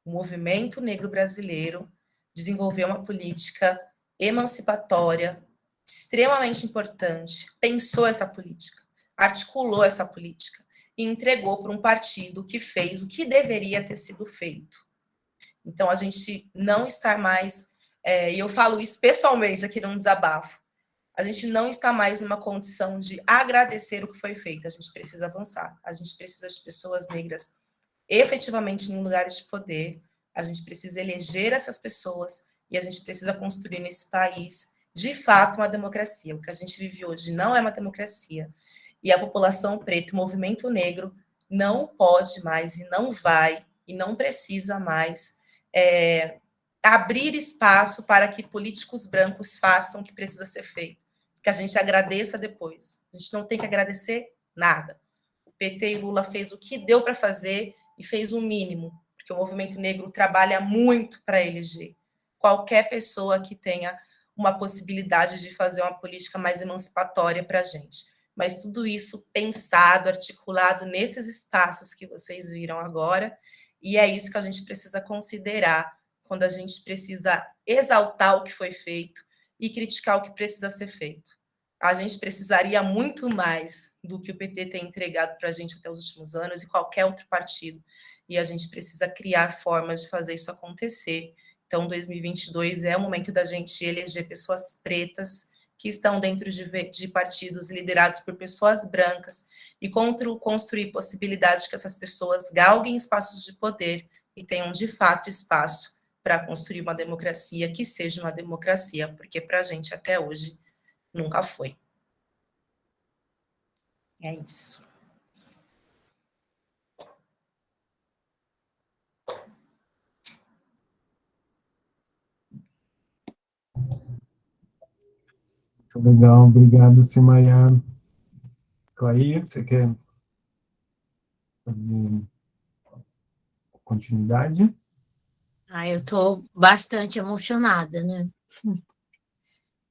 O movimento negro brasileiro desenvolveu uma política emancipatória, extremamente importante, pensou essa política, articulou essa política e entregou para um partido que fez o que deveria ter sido feito. Então, a gente não está mais, e eu falo isso pessoalmente aqui num desabafo, a gente não está mais numa condição de agradecer o que foi feito, a gente precisa avançar, a gente precisa de pessoas negras efetivamente em lugares de poder, a gente precisa eleger essas pessoas e a gente precisa construir nesse país, de fato, uma democracia. O que a gente vive hoje não é uma democracia. E a população preta, o movimento negro, não pode mais e não vai e não precisa mais abrir espaço para que políticos brancos façam o que precisa ser feito. Que a gente agradeça depois. A gente não tem que agradecer nada. O PT e Lula fez o que deu para fazer e fez o mínimo, porque o movimento negro trabalha muito para eleger qualquer pessoa que tenha uma possibilidade de fazer uma política mais emancipatória para a gente. Mas tudo isso pensado, articulado nesses espaços que vocês viram agora, e é isso que a gente precisa considerar quando a gente precisa exaltar o que foi feito e criticar o que precisa ser feito. a gente precisaria muito mais do que o PT tem entregado para a gente até os últimos anos e qualquer outro partido. E a gente precisa criar formas de fazer isso acontecer. Então, 2022 é o momento da gente eleger pessoas pretas que estão dentro de partidos liderados por pessoas brancas e construir possibilidades que essas pessoas galguem espaços de poder e tenham, de fato, espaço para construir uma democracia que seja uma democracia, porque para a gente, até hoje, nunca foi. É isso. Muito legal, obrigado, Simaya. Clair, você quer fazer continuidade? Eu estou bastante emocionada, né?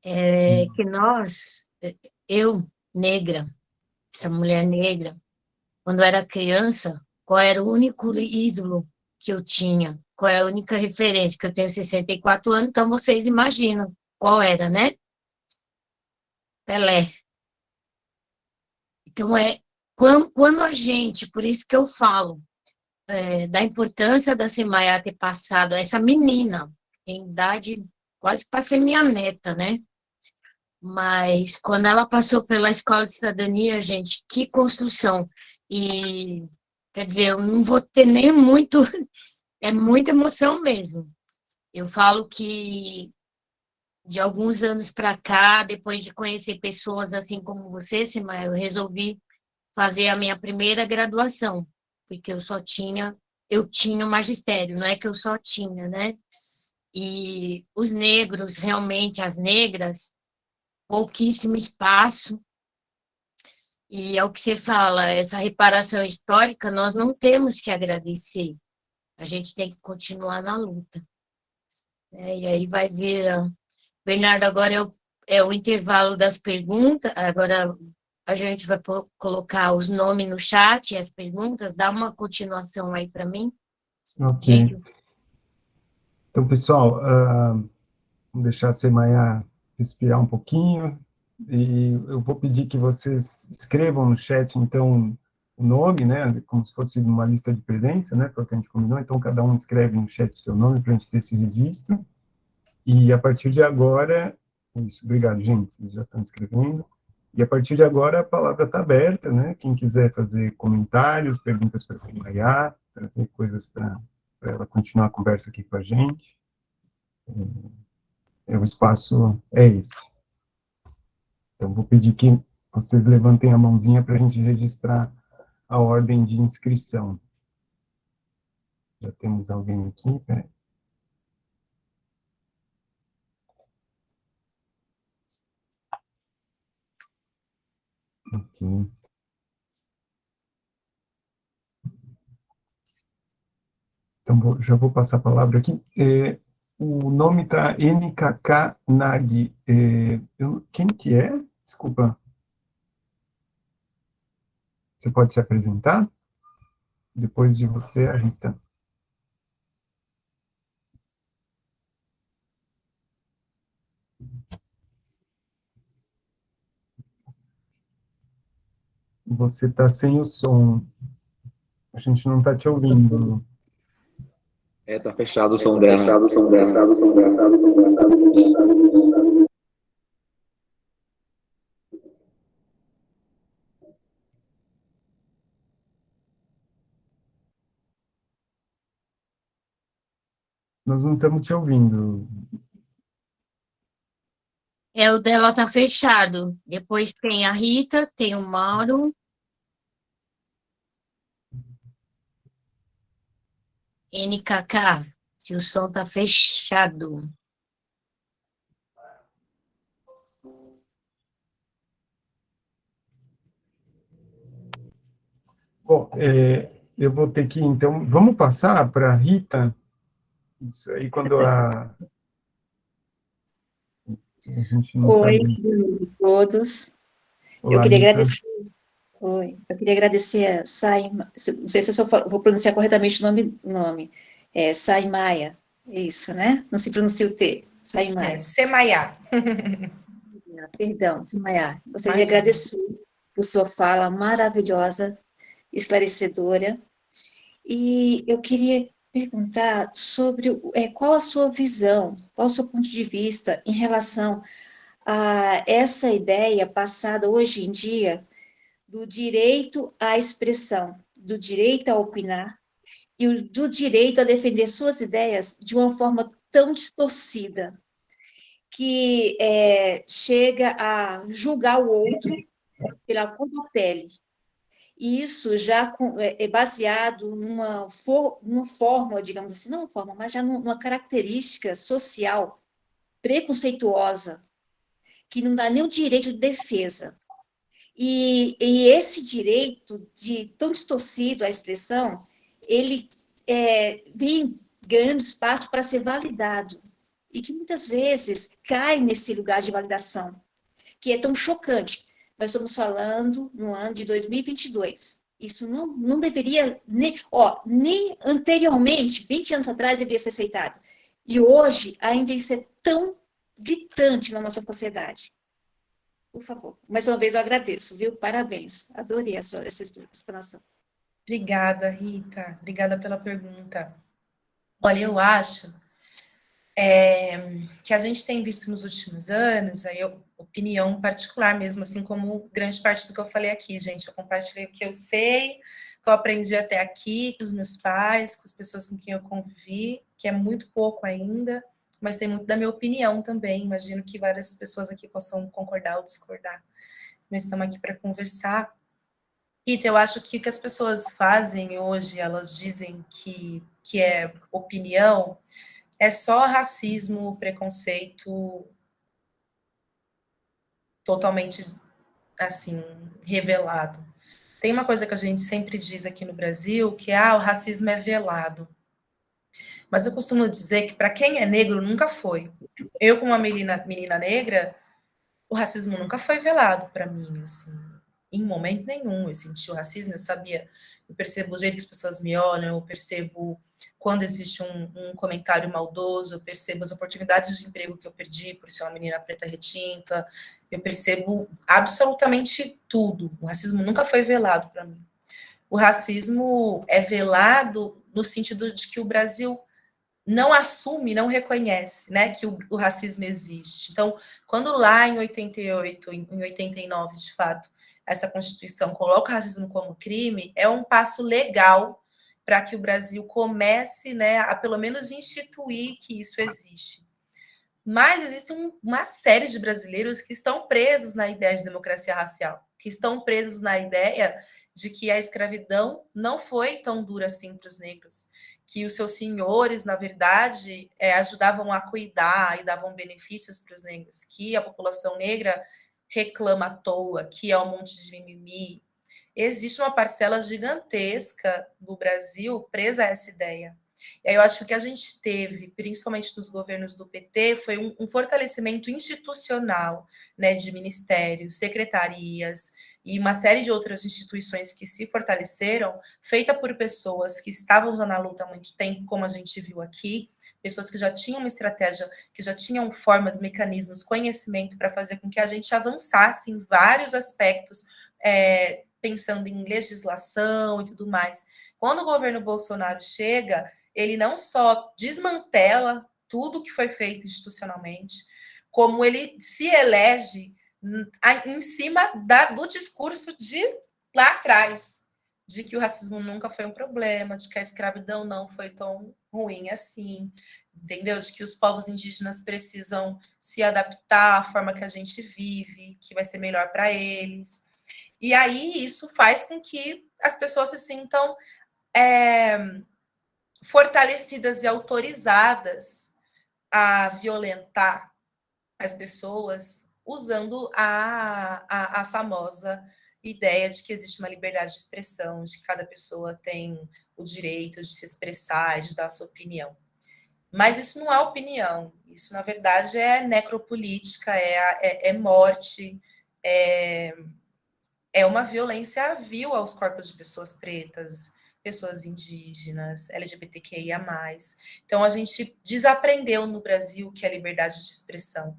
Que eu, negra, essa mulher negra, quando era criança, qual era o único ídolo que eu tinha? Qual é a única referência? Que eu tenho 64 anos, então vocês imaginam qual era, né? Pelé. Então, quando a gente, por isso que eu falo, da importância da Simaya ter passado, essa menina, em idade quase para ser minha neta, né? Mas quando ela passou pela Escola de Cidadania, gente, que construção. E, quer dizer, eu não vou ter nem muito, é muita emoção mesmo. Eu falo que de alguns anos para cá, depois de conhecer pessoas assim como você, Simaya, eu resolvi fazer a minha primeira graduação, porque eu tinha o magistério, não é que eu só tinha, né? E os negros, realmente, as negras, pouquíssimo espaço, e é o que você fala, essa reparação histórica, nós não temos que agradecer, a gente tem que continuar na luta. E aí vai vir, Bernardo, agora é o intervalo das perguntas, agora a gente vai colocar os nomes no chat e as perguntas, dá uma continuação aí para mim. Ok. Gente. Então, pessoal, vamos deixar a Simaya respirar um pouquinho, e eu vou pedir que vocês escrevam no chat, então, o nome, né, como se fosse uma lista de presença, né, foi o que a gente combinou, então cada um escreve no chat o seu nome para a gente ter esse registro, e a partir de agora, isso, obrigado, gente, vocês já estão escrevendo, e a partir de agora a palavra está aberta, né, quem quiser fazer comentários, perguntas para a Simaya, trazer coisas para ela continuar a conversa aqui com a gente, o espaço é esse. Então, vou pedir que vocês levantem a mãozinha para a gente registrar a ordem de inscrição. Já temos alguém aqui, peraí. Ok. Então, já vou passar a palavra aqui. O nome está NKK Nagi. Quem que é? Desculpa. Você pode se apresentar? Depois de você, a Rita. Você está sem o som. A gente não está te ouvindo. Tá fechado o som dela. Fechado o som dela. Nós não estamos te ouvindo. O dela tá fechado. Depois tem a Rita, tem o Mauro. NKK, se o som tá fechado. Bom, eu vou ter que, então, vamos passar para a Rita. Isso aí, quando a gente não Oi, sabe... a todos. Olá, eu queria Rita. agradecer. Oi, eu queria agradecer a Saima, não sei se eu vou pronunciar corretamente o nome. Saimaya, isso, né? Não se pronuncia o T. Saimaya. Semaya. perdão, Simaya. Gostaria de Imagina. agradecer por sua fala maravilhosa, esclarecedora. E eu queria perguntar sobre qual a sua visão, qual o seu ponto de vista em relação a essa ideia passada hoje em dia do direito à expressão, do direito a opinar e do direito a defender suas ideias de uma forma tão distorcida, que chega a julgar o outro pela cor da pele. E isso já é baseado numa forma, digamos assim, não uma forma, mas já numa característica social preconceituosa, que não dá nem o direito de defesa. E esse direito tão distorcido à expressão, ele vem ganhando espaço para ser validado, e que muitas vezes cai nesse lugar de validação, que é tão chocante. Nós estamos falando no ano de 2022. Isso não deveria, nem anteriormente, 20 anos atrás, deveria ser aceitado. E hoje, ainda isso é tão gritante na nossa sociedade. Por favor, mais uma vez eu agradeço, viu? Parabéns. Adorei essa explanação. Obrigada, Rita. Obrigada pela pergunta. Olha, eu acho que a gente tem visto nos últimos anos, aí opinião particular mesmo, assim como grande parte do que eu falei aqui, gente. Eu compartilhei o que eu sei, que eu aprendi até aqui, com os meus pais, com as pessoas com quem eu convivi, que é muito pouco ainda, mas tem muito da minha opinião também. Imagino que várias pessoas aqui possam concordar ou discordar. Mas estamos aqui para conversar. Rita, eu acho que o que as pessoas fazem hoje, elas dizem que é opinião, é só racismo, preconceito totalmente, assim, revelado. Tem uma coisa que a gente sempre diz aqui no Brasil, que o racismo é velado. Mas eu costumo dizer que para quem é negro, nunca foi. Eu, como uma menina negra, o racismo nunca foi velado para mim, assim, em momento nenhum. Eu senti o racismo, eu percebo o jeito que as pessoas me olham, eu percebo quando existe um comentário maldoso, eu percebo as oportunidades de emprego que eu perdi por ser uma menina preta retinta, eu percebo absolutamente tudo. O racismo nunca foi velado para mim. O racismo é velado no sentido de que o Brasil não assume, não reconhece, né, que o racismo existe. Então, quando lá em 88, em 89, de fato, essa Constituição coloca o racismo como crime, é um passo legal para que o Brasil comece, né, a pelo menos instituir que isso existe. Mas existe uma série de brasileiros que estão presos na ideia de democracia racial, que estão presos na ideia de que a escravidão não foi tão dura assim para os negros, que os seus senhores, na verdade, ajudavam a cuidar e davam benefícios para os negros, que a população negra reclama à toa, que é um monte de mimimi. Existe uma parcela gigantesca do Brasil presa a essa ideia. E aí eu acho que o que a gente teve, principalmente dos governos do PT, foi um fortalecimento institucional, né, de ministérios, secretarias e uma série de outras instituições que se fortaleceram, feita por pessoas que estavam já na luta há muito tempo, como a gente viu aqui, pessoas que já tinham uma estratégia, que já tinham formas, mecanismos, conhecimento para fazer com que a gente avançasse em vários aspectos, pensando em legislação e tudo mais. Quando o governo Bolsonaro chega, ele não só desmantela tudo que foi feito institucionalmente, como ele se elege em cima do discurso de lá atrás, de que o racismo nunca foi um problema, de que a escravidão não foi tão ruim assim, entendeu? De que os povos indígenas precisam se adaptar à forma que a gente vive, que vai ser melhor para eles. E aí isso faz com que as pessoas se sintam fortalecidas e autorizadas a violentar as pessoas usando a famosa ideia de que existe uma liberdade de expressão, de que cada pessoa tem o direito de se expressar e de dar a sua opinião. Mas isso não é opinião, isso, na verdade, é necropolítica, é morte, é uma violência vil aos corpos de pessoas pretas, pessoas indígenas, LGBTQIA+. Então, a gente desaprendeu no Brasil que é liberdade de expressão.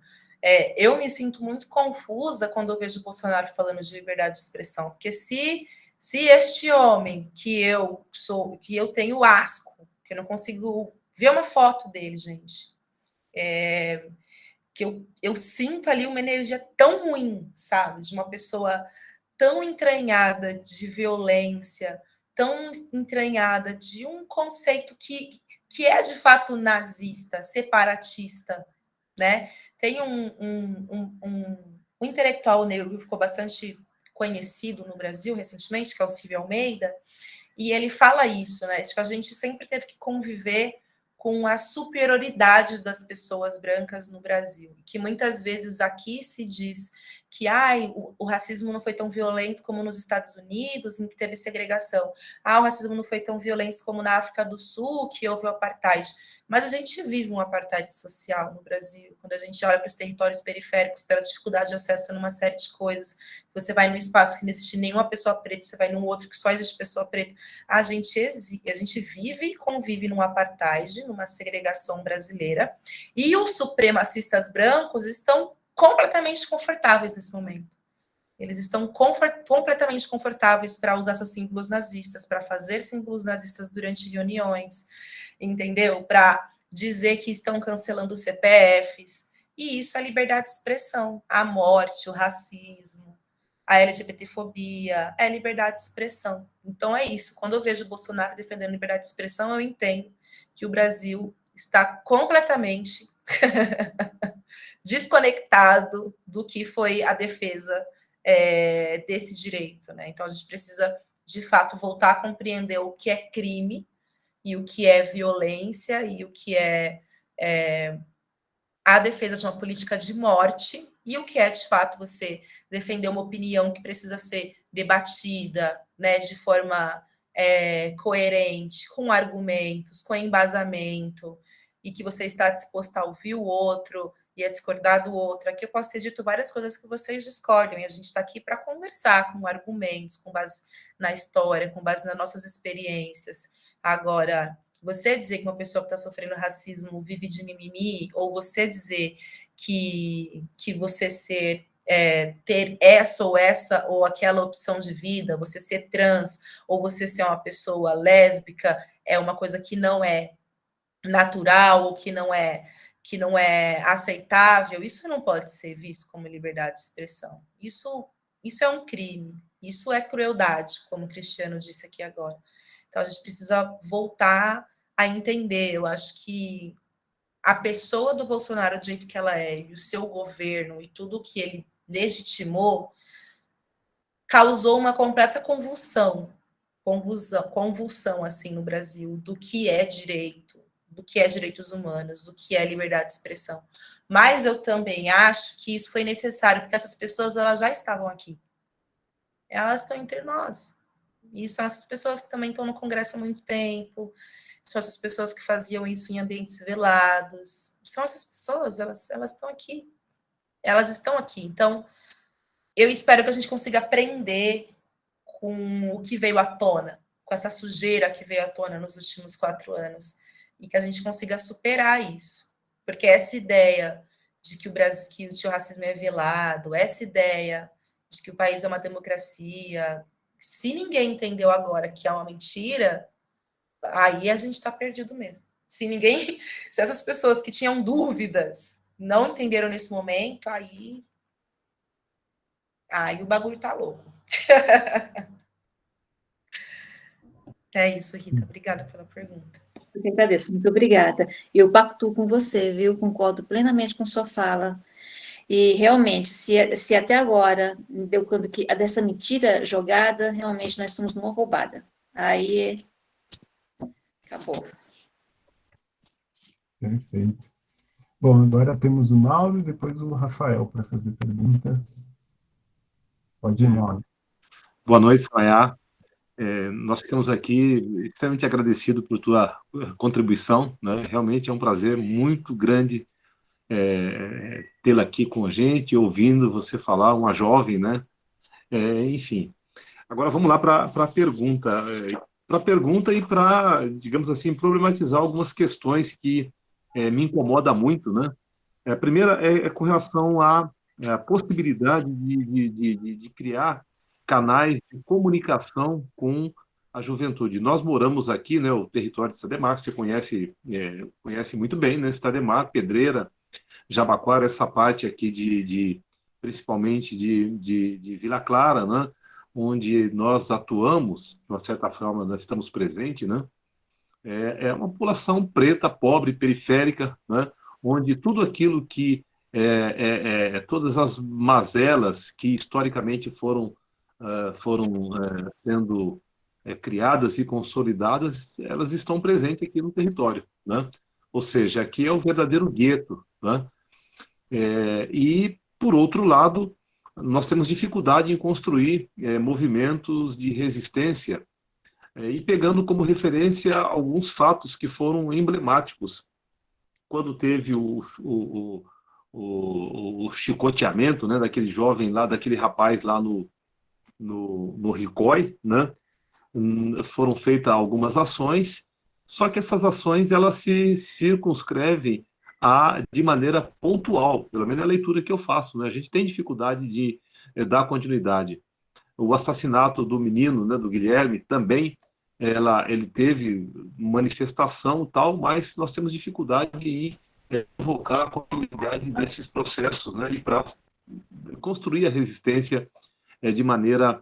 Eu me sinto muito confusa quando eu vejo o Bolsonaro falando de liberdade de expressão, porque se este homem que eu tenho asco, que eu não consigo ver uma foto dele, gente, que eu sinto ali uma energia tão ruim, sabe, de uma pessoa tão entranhada de violência, tão entranhada de um conceito que é de fato nazista, separatista, né? Tem um intelectual negro que ficou bastante conhecido no Brasil recentemente, que é o Silvio Almeida, e ele fala isso, né? De que a gente sempre teve que conviver com a superioridade das pessoas brancas no Brasil, que muitas vezes aqui se diz que o racismo não foi tão violento como nos Estados Unidos, em que teve segregação. O racismo não foi tão violento como na África do Sul, que houve o apartheid. Mas a gente vive um apartheid social no Brasil, quando a gente olha para os territórios periféricos, pela dificuldade de acesso a uma série de coisas. Você vai num espaço que não existe nenhuma pessoa preta, você vai num outro que só existe pessoa preta. A gente vive e convive num apartheid, numa segregação brasileira, e os supremacistas brancos estão completamente confortáveis nesse momento. Eles estão completamente confortáveis para usar seus símbolos nazistas, para fazer símbolos nazistas durante reuniões, entendeu? Para dizer que estão cancelando os CPFs. E isso é liberdade de expressão. A morte, o racismo, a LGBTfobia, é liberdade de expressão. Então é isso. Quando eu vejo o Bolsonaro defendendo liberdade de expressão, eu entendo que o Brasil está completamente desconectado do que foi a defesa desse direito, né? Então a gente precisa, de fato, voltar a compreender o que é crime e o que é violência e o que é a defesa de uma política de morte e o que é, de fato, você defender uma opinião que precisa ser debatida, né, de forma coerente, com argumentos, com embasamento, e que você está disposto a ouvir o outro e a discordar do outro. Aqui eu posso ter dito várias coisas que vocês discordam, e a gente está aqui para conversar com argumentos, com base na história, com base nas nossas experiências. Agora, você dizer que uma pessoa que está sofrendo racismo vive de mimimi, ou você dizer que você ter essa ou aquela opção de vida, você ser trans, ou você ser uma pessoa lésbica, é uma coisa que não é natural, ou que não é aceitável, isso não pode ser visto como liberdade de expressão. Isso é um crime, isso é crueldade, como o Cristiano disse aqui agora. Então, a gente precisa voltar a entender. Eu acho que a pessoa do Bolsonaro, do jeito que ela é, e o seu governo, e tudo que ele legitimou, causou uma completa convulsão assim, no Brasil, do que é direito, do que é direitos humanos, do que é liberdade de expressão. Mas eu também acho que isso foi necessário, porque essas pessoas elas já estavam aqui. Elas estão entre nós. E são essas pessoas que também estão no Congresso há muito tempo, são essas pessoas que faziam isso em ambientes velados. São essas pessoas, elas estão aqui. Elas estão aqui. Então, eu espero que a gente consiga aprender com o que veio à tona, com essa sujeira que veio à tona nos últimos 4 anos, e que a gente consiga superar isso. Porque essa ideia de que o racismo é velado, essa ideia de que o país é uma democracia, se ninguém entendeu agora que é uma mentira, aí a gente está perdido mesmo. Se essas pessoas que tinham dúvidas não entenderam nesse momento, aí o bagulho tá louco. É isso, Rita. Obrigada pela pergunta. Eu que agradeço, muito obrigada. Eu pactuo com você, viu? Concordo plenamente com sua fala. E realmente, se até agora deu conta que dessa mentira jogada, realmente nós estamos numa roubada. Aí acabou. Perfeito. Bom, agora temos o Mauro e depois o Rafael para fazer perguntas. Pode ir, Mauro. Boa noite, Sayá. Nós ficamos aqui extremamente agradecidos por tua contribuição, né? Realmente é um prazer muito grande tê-la aqui com a gente, ouvindo você falar, uma jovem, né? Enfim. Agora vamos lá para a pergunta. Para a pergunta e para, digamos assim, problematizar algumas questões que me incomodam muito, né? A primeira é com relação à possibilidade de criar canais de comunicação com a juventude. Nós moramos aqui, né, o território de Estademar, que você conhece muito bem, né, Estademar, Pedreira, Jabaquara, essa parte aqui principalmente de Vila Clara, né, onde nós atuamos, de uma certa forma nós estamos presentes, né, é uma população preta, pobre, periférica, né, onde tudo aquilo que todas as mazelas que historicamente foram sendo criadas e consolidadas, elas estão presentes aqui no território, né? Ou seja, aqui é o verdadeiro gueto, né? E, por outro lado, nós temos dificuldade em construir movimentos de resistência e pegando como referência alguns fatos que foram emblemáticos. Quando teve o chicoteamento, né, daquele jovem lá, daquele rapaz lá no Ricói, né, foram feitas algumas ações, só que essas ações elas se circunscrevem de maneira pontual, pelo menos é a leitura que eu faço, né? A gente tem dificuldade de dar continuidade. O assassinato do menino, né, do Guilherme, também ele teve manifestação tal, mas nós temos dificuldade em provocar a continuidade desses processos, né, e para construir a resistência de maneira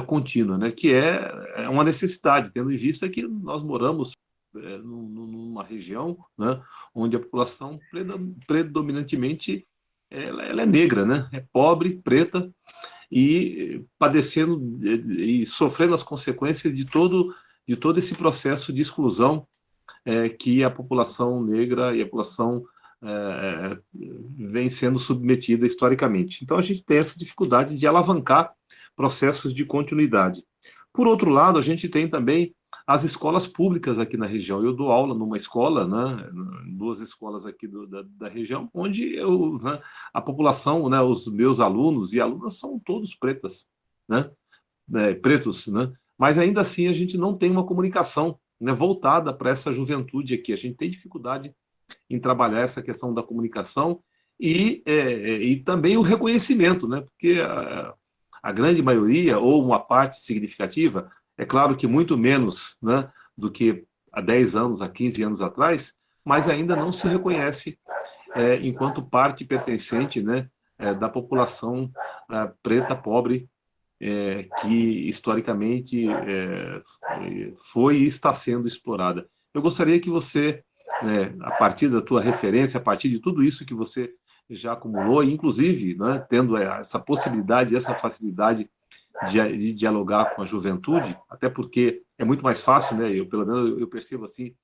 contínua, né, que é uma necessidade, tendo em vista que nós moramos numa região, né, onde a população predominantemente ela é negra, né, é pobre, preta, e padecendo e sofrendo as consequências de todo esse processo de exclusão que a população negra e a população vem sendo submetida historicamente. Então, a gente tem essa dificuldade de alavancar processos de continuidade. Por outro lado, a gente tem também as escolas públicas aqui na região. Eu dou aula numa escola, né, 2 escolas aqui da região, onde né, a população, né, os meus alunos e alunas são todos pretas, né, pretos, né, mas ainda assim a gente não tem uma comunicação, né, voltada para essa juventude aqui. A gente tem dificuldade em trabalhar essa questão da comunicação e também o reconhecimento, né, porque a grande maioria, ou uma parte significativa, é claro que muito menos, né, do que há 10 anos, há 15 anos atrás, mas ainda não se reconhece enquanto parte pertencente, né, da população preta, pobre, que historicamente foi e está sendo explorada. Eu gostaria que você, a partir da tua referência, a partir de tudo isso que você já acumulou, inclusive, né, tendo essa possibilidade, essa facilidade de dialogar com a juventude, até porque é muito mais fácil, né? Pelo menos eu percebo assim,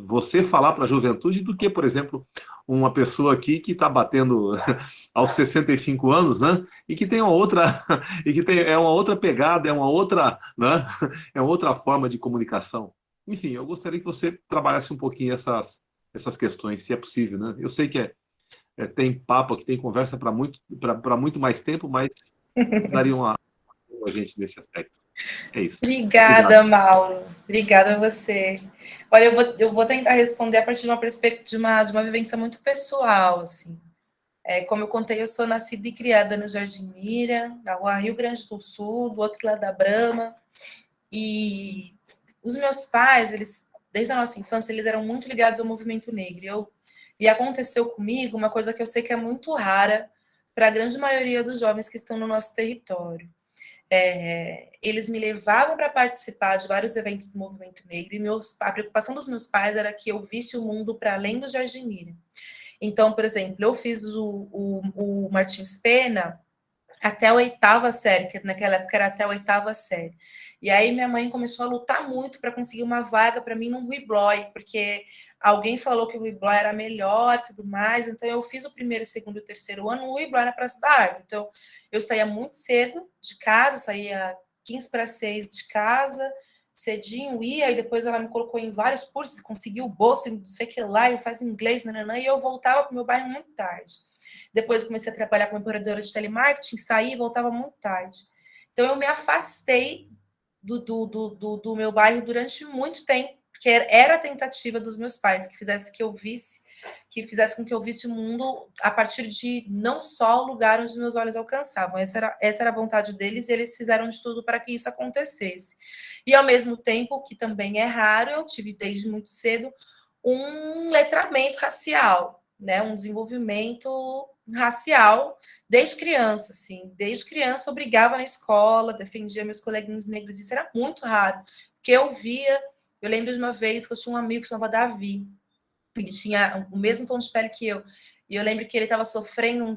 você falar para a juventude do que, por exemplo, uma pessoa aqui que está batendo aos 65 anos, né? E que tem uma outra, uma outra pegada, uma outra, né? É uma outra forma de comunicação. Enfim, eu gostaria que você trabalhasse um pouquinho essas questões, se é possível, né? Eu sei que tem papo aqui, tem conversa para muito mais tempo, mas daria a gente nesse aspecto. É isso. Obrigada, Mauro. Obrigada a você. Olha, eu vou tentar responder a partir de uma perspectiva, de uma vivência muito pessoal, assim. Como eu contei, eu sou nascida e criada no Jardim Mira, na rua Rio Grande do Sul, do outro lado da Brama, e os meus pais, desde a nossa infância, eles eram muito ligados ao movimento negro. E aconteceu comigo uma coisa que eu sei que é muito rara para a grande maioria dos jovens que estão no nosso território. Eles me levavam para participar de vários eventos do movimento negro e a preocupação dos meus pais era que eu visse o mundo para além do Jardim Mira. Então, por exemplo, eu fiz o Martins Pena até a 8ª série, que naquela época era até a 8ª série. E aí minha mãe começou a lutar muito para conseguir uma vaga para mim no Rui Bloy, porque alguém falou que o Rui Bloy era melhor e tudo mais, então eu fiz o 1º, 2º e 3º ano no Rui Bloy na Praça da Árvore. Então eu saía muito cedo de casa, saía 15 para 6 de casa, cedinho ia, e depois ela me colocou em vários cursos, conseguiu bolsa, não sei o que lá, eu fazia inglês, nananã, e eu voltava para o meu bairro muito tarde. Depois comecei a trabalhar como operadora de telemarketing, saí e voltava muito tarde. Então eu me afastei do meu bairro durante muito tempo, porque era a tentativa dos meus pais que fizesse com que eu visse o mundo a partir de não só o lugar onde meus olhos alcançavam. Essa era a vontade deles, e eles fizeram de tudo para que isso acontecesse. E, ao mesmo tempo, que também é raro, eu tive desde muito cedo um letramento racial, né? Um desenvolvimento racial desde criança, assim. Desde criança eu brigava na escola, defendia meus coleguinhas negros, isso era muito raro, porque eu lembro de uma vez que eu tinha um amigo que se chamava Davi, ele tinha o mesmo tom de pele que eu, e eu lembro que ele estava sofrendo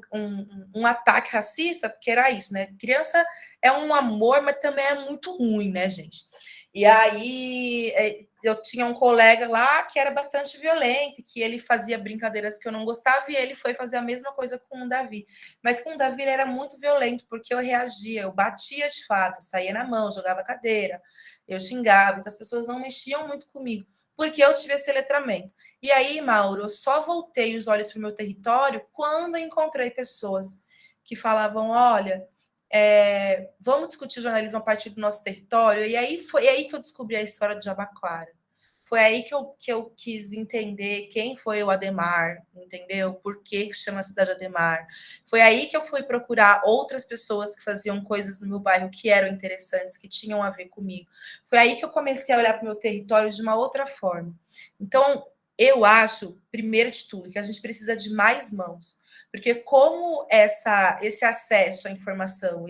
um ataque racista, porque era isso, né? Criança é um amor, mas também é muito ruim, né, gente? E aí eu tinha um colega lá que era bastante violento, que ele fazia brincadeiras que eu não gostava, e ele foi fazer a mesma coisa com o Davi. Mas com o Davi ele era muito violento, porque eu reagia, eu batia de fato, eu saía na mão, jogava cadeira, eu xingava, então as pessoas não mexiam muito comigo, porque eu tive esse letramento. E aí, Mauro, eu só voltei os olhos para o meu território quando eu encontrei pessoas que falavam, olha, vamos discutir jornalismo a partir do nosso território. E aí foi aí que eu descobri a história do Jabaquara. Foi aí que eu quis entender quem foi o Adhemar, entendeu? Por que chama a cidade Adhemar. Foi aí que eu fui procurar outras pessoas que faziam coisas no meu bairro que eram interessantes, que tinham a ver comigo. Foi aí que eu comecei a olhar para o meu território de uma outra forma. Então, eu acho, primeiro de tudo, que a gente precisa de mais mãos. Porque como esse acesso à informação,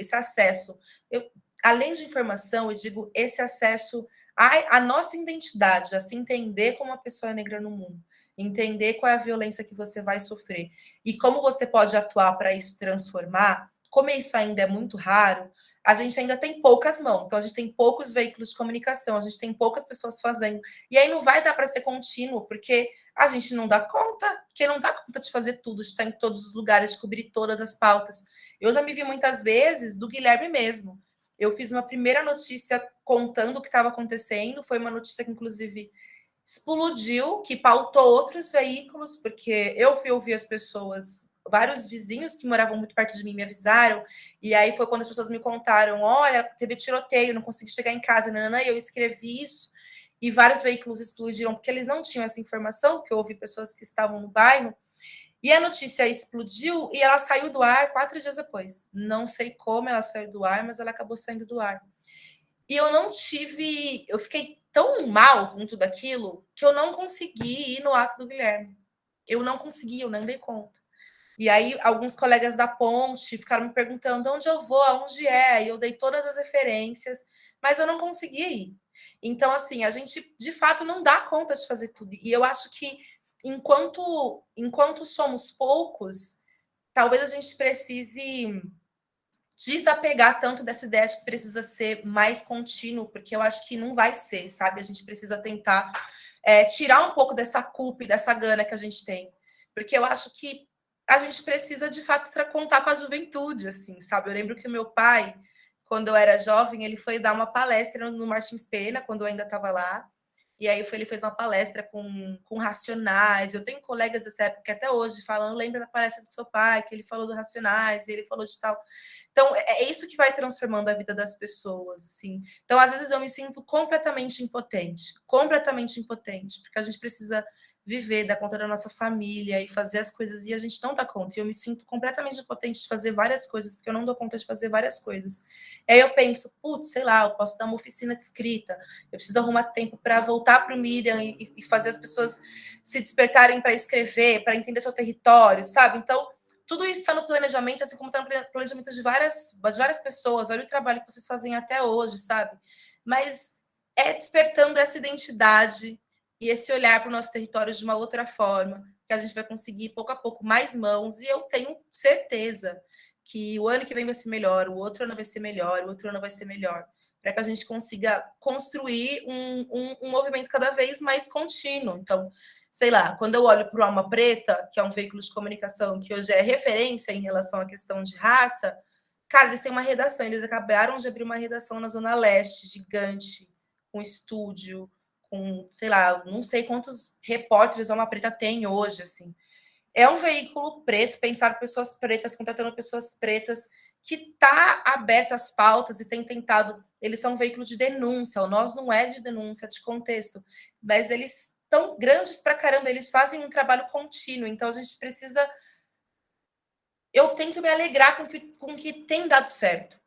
além de informação, eu digo esse acesso à nossa identidade, a se entender como uma pessoa negra no mundo, entender qual é a violência que você vai sofrer e como você pode atuar para isso transformar, como isso ainda é muito raro, a gente ainda tem poucas mãos, então a gente tem poucos veículos de comunicação, a gente tem poucas pessoas fazendo, e aí não vai dar para ser contínuo, porque a gente não dá conta, porque não dá conta de fazer tudo, de estar em todos os lugares, de cobrir todas as pautas. Eu já me vi muitas vezes do Guilherme mesmo. Eu fiz uma primeira notícia contando o que estava acontecendo, foi uma notícia que, inclusive, explodiu, que pautou outros veículos, porque eu fui ouvir as pessoas, vários vizinhos que moravam muito perto de mim me avisaram, e aí foi quando as pessoas me contaram, olha, teve tiroteio, não consegui chegar em casa, e eu escrevi isso, e vários veículos explodiram, porque eles não tinham essa informação, porque eu ouvi pessoas que estavam no bairro, e a notícia explodiu, e ela saiu do ar 4 dias depois. Não sei como ela saiu do ar, mas ela acabou saindo do ar. E eu fiquei tão mal com tudo aquilo, que eu não consegui ir no ato do Guilherme. Eu não consegui, eu nem dei conta. E aí, alguns colegas da Ponte ficaram me perguntando onde eu vou, aonde é, e eu dei todas as referências, mas eu não consegui ir. Então, assim, a gente, de fato, não dá conta de fazer tudo. E eu acho que, enquanto somos poucos, talvez a gente precise desapegar tanto dessa ideia de que precisa ser mais contínuo, porque eu acho que não vai ser, sabe? A gente precisa tentar tirar um pouco dessa culpa e dessa gana que a gente tem. Porque eu acho que a gente precisa, de fato, contar com a juventude, assim, sabe? Eu lembro que o meu pai, quando eu era jovem, ele foi dar uma palestra no Martins Pena, quando eu ainda estava lá, e aí ele fez uma palestra com Racionais. Eu tenho colegas dessa época que até hoje falam, lembra da palestra do seu pai, que ele falou do Racionais, e ele falou de tal. Então, é isso que vai transformando a vida das pessoas, assim. Então, às vezes eu me sinto completamente impotente, porque a gente precisa viver, dar conta da nossa família e fazer as coisas, e a gente não dá conta. E eu me sinto completamente impotente de fazer várias coisas, porque eu não dou conta de fazer várias coisas. E aí eu penso, putz, sei lá, eu posso dar uma oficina de escrita, eu preciso arrumar tempo para voltar para o Miriam e fazer as pessoas se despertarem para escrever, para entender seu território, sabe? Então, tudo isso está no planejamento, assim como está no planejamento de várias pessoas. Olha o trabalho que vocês fazem até hoje, sabe? Mas é despertando essa identidade e esse olhar para o nosso território de uma outra forma, que a gente vai conseguir, pouco a pouco, mais mãos. E eu tenho certeza que o ano que vem vai ser melhor, o outro ano vai ser melhor, o outro ano vai ser melhor, para que a gente consiga construir um movimento cada vez mais contínuo. Então, sei lá, quando eu olho para o Alma Preta, que é um veículo de comunicação que hoje é referência em relação à questão de raça, cara, eles têm uma redação, eles acabaram de abrir uma redação na Zona Leste, gigante, com estúdio, com, sei lá, não sei quantos repórteres a Alma Preta tem hoje, assim. É um veículo preto, pensar pessoas pretas, contratando pessoas pretas, que está aberto às pautas e tem tentado. Eles são um veículo de denúncia, o Nós não é de denúncia, de contexto, mas eles estão grandes pra caramba, eles fazem um trabalho contínuo, então a gente precisa. Eu tento me alegrar com que tem dado certo.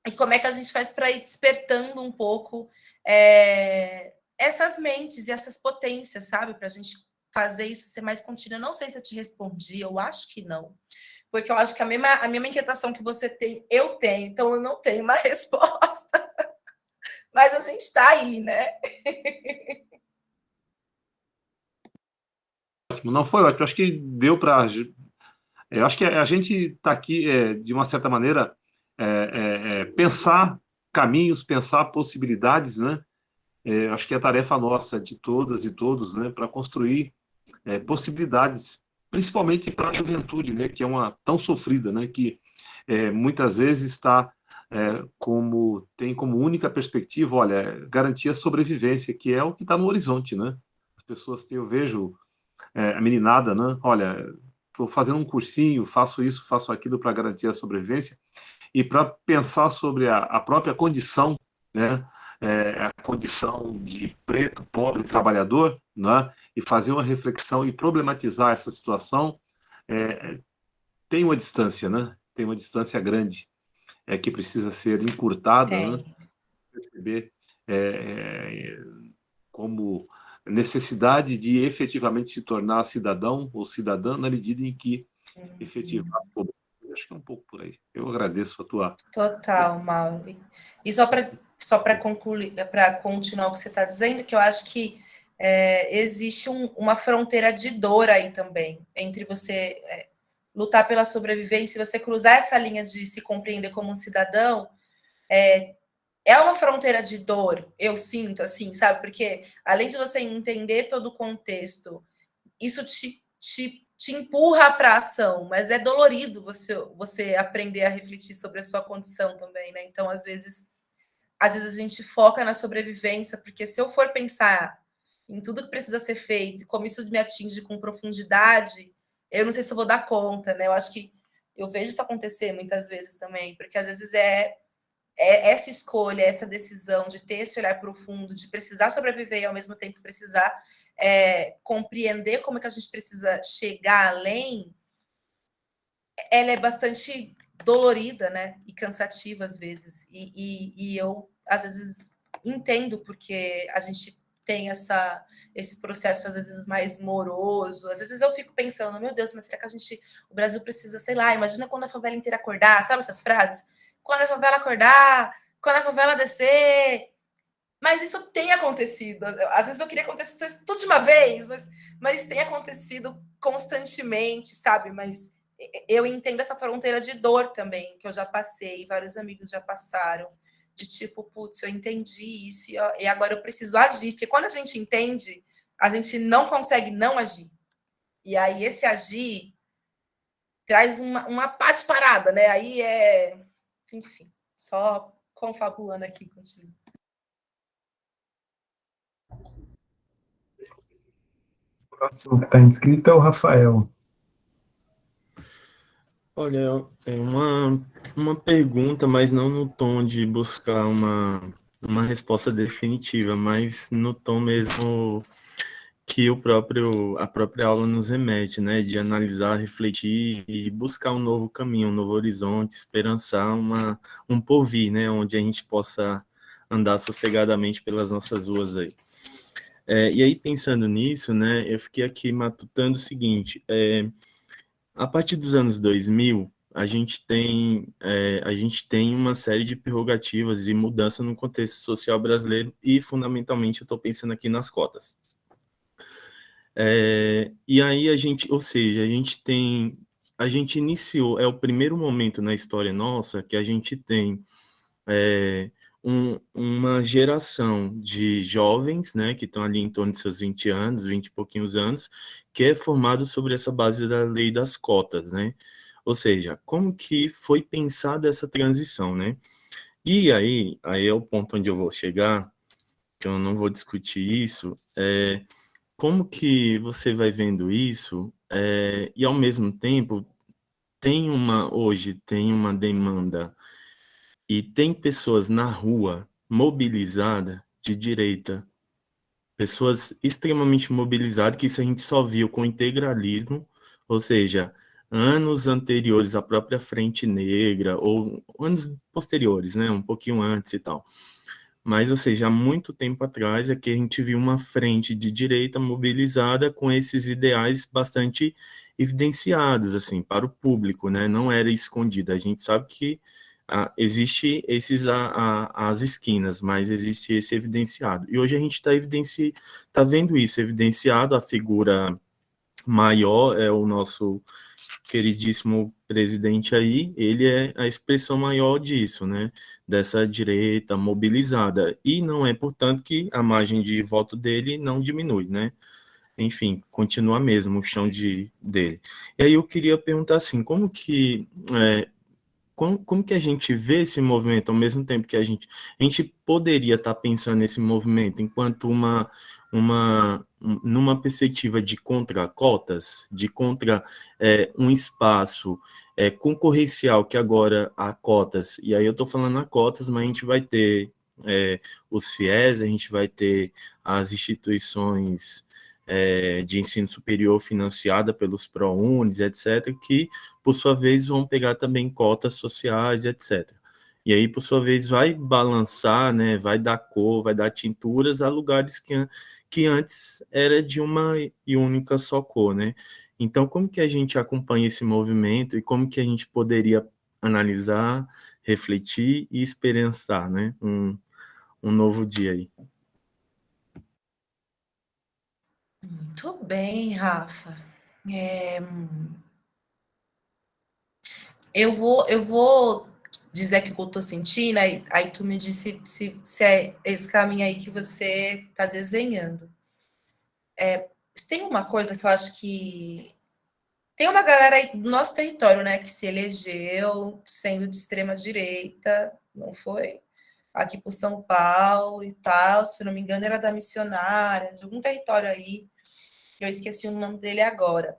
E como é que a gente faz para ir despertando um pouco essas mentes e essas potências, sabe? Para a gente fazer isso ser mais contínuo. Eu não sei se eu te respondi, eu acho que não. Porque eu acho que a mesma inquietação que você tem, eu tenho, então eu não tenho uma resposta. Mas a gente está aí, né? Ótimo, não foi ótimo. Acho que deu para. Eu acho que a gente está aqui, de uma certa maneira, pensar caminhos, pensar possibilidades, né? Acho que é tarefa nossa, de todas e todos, né, para construir possibilidades, principalmente para a juventude, né, que é uma tão sofrida, né, que muitas vezes tem como única perspectiva, olha, garantir a sobrevivência, que é o que está no horizonte, né? As pessoas eu vejo a meninada, né? Olha, estou fazendo um cursinho, faço isso, faço aquilo para garantir a sobrevivência, e para pensar sobre a própria condição, né? A condição de preto, pobre, trabalhador, né? E fazer uma reflexão e problematizar essa situação, tem uma distância, né? Tem uma distância grande, que precisa ser encurtada, né? Perceber como necessidade de efetivamente se tornar cidadão ou cidadã na medida em que efetivar. Acho que é um pouco por aí. Eu agradeço a tua... Total, Mauro. E só para concluir, para continuar o que você está dizendo, que eu acho que existe uma fronteira de dor aí também, entre você lutar pela sobrevivência e você cruzar essa linha de se compreender como um cidadão, é uma fronteira de dor, eu sinto, assim, sabe? Porque além de você entender todo o contexto, isso te empurra para a ação, mas é dolorido você aprender a refletir sobre a sua condição também, né? Então, às vezes a gente foca na sobrevivência, porque se eu for pensar em tudo que precisa ser feito e como isso me atinge com profundidade, eu não sei se eu vou dar conta, né? Eu acho que eu vejo isso acontecer muitas vezes também, porque às vezes essa escolha, essa decisão de ter esse olhar profundo, de precisar sobreviver e ao mesmo tempo precisar compreender como é que a gente precisa chegar além, ela é bastante dolorida, né? E cansativa às vezes. E eu, às vezes, entendo porque a gente tem esse processo, às vezes, mais moroso. Às vezes eu fico pensando, meu Deus, mas será que o Brasil precisa, sei lá, imagina quando a favela inteira acordar, sabe essas frases? Quando a favela acordar, quando a favela descer. Mas isso tem acontecido. Às vezes eu queria acontecer tudo de uma vez, mas tem acontecido constantemente, sabe? Mas eu entendo essa fronteira de dor também, que eu já passei, vários amigos já passaram, de tipo, putz, eu entendi isso e agora eu preciso agir. Porque quando a gente entende, a gente não consegue não agir. E aí esse agir traz uma parte parada, né? Aí enfim, só confabulando aqui contigo. O próximo que está inscrito é o Rafael. Olha, é uma pergunta, mas não no tom de buscar uma resposta definitiva, mas no tom mesmo que a própria aula nos remete, né? De analisar, refletir e buscar um novo caminho, um novo horizonte, esperançar um porvir, né? Onde a gente possa andar sossegadamente pelas nossas ruas aí. E aí, pensando nisso, né? Eu fiquei aqui matutando o seguinte, a partir dos anos 2000, a gente tem uma série de prerrogativas e mudança no contexto social brasileiro e, fundamentalmente, eu estou pensando aqui nas cotas. E aí a gente iniciou, é o primeiro momento na história nossa que a gente tem uma geração de jovens, né, que estão ali em torno de seus 20 anos, 20 e pouquinhos anos, que é formado sobre essa base da lei das cotas, né? Ou seja, como que foi pensada essa transição, né? E aí é o ponto onde eu vou chegar, que eu não vou discutir isso, como que você vai vendo isso, e ao mesmo tempo hoje tem uma demanda e tem pessoas na rua mobilizadas de direita, pessoas extremamente mobilizadas, que isso a gente só viu com o integralismo, ou seja, anos anteriores à própria Frente Negra, ou anos posteriores, né, um pouquinho antes e tal. Mas, ou seja, há muito tempo atrás é que a gente viu uma frente de direita mobilizada com esses ideais bastante evidenciados, assim, para o público, né? Não era escondida. A gente sabe que existe esses as esquinas, mas existe esse evidenciado. E hoje a gente está vendo isso evidenciado. A figura maior é o nosso queridíssimo presidente aí, ele é a expressão maior disso, né, dessa direita mobilizada, e não é, portanto, que a margem de voto dele não diminui, né, enfim, continua mesmo o chão dele. E aí eu queria perguntar assim, como que a gente vê esse movimento ao mesmo tempo que a gente poderia estar pensando nesse movimento enquanto numa perspectiva de contra cotas, de contra um espaço concorrencial que agora há cotas, e aí eu estou falando a cotas, mas a gente vai ter os FIES, a gente vai ter as instituições de ensino superior financiada pelos ProUnis, etc., que, por sua vez, vão pegar também cotas sociais, etc. E aí, por sua vez, vai balançar, né, vai dar cor, vai dar tinturas a lugares que antes era de uma e única só cor, né? Então, como que a gente acompanha esse movimento e como que a gente poderia analisar, refletir e esperançar, né, um novo dia aí? Muito bem, Rafa. Eu vou dizer que eu estou sentindo, aí tu me disse se é esse caminho aí que você está desenhando. Tem uma coisa que eu acho que tem uma galera aí do nosso território, né, que se elegeu sendo de extrema direita, não foi? Aqui por São Paulo e tal, se não me engano, era da missionária, de algum território aí, eu esqueci o nome dele agora,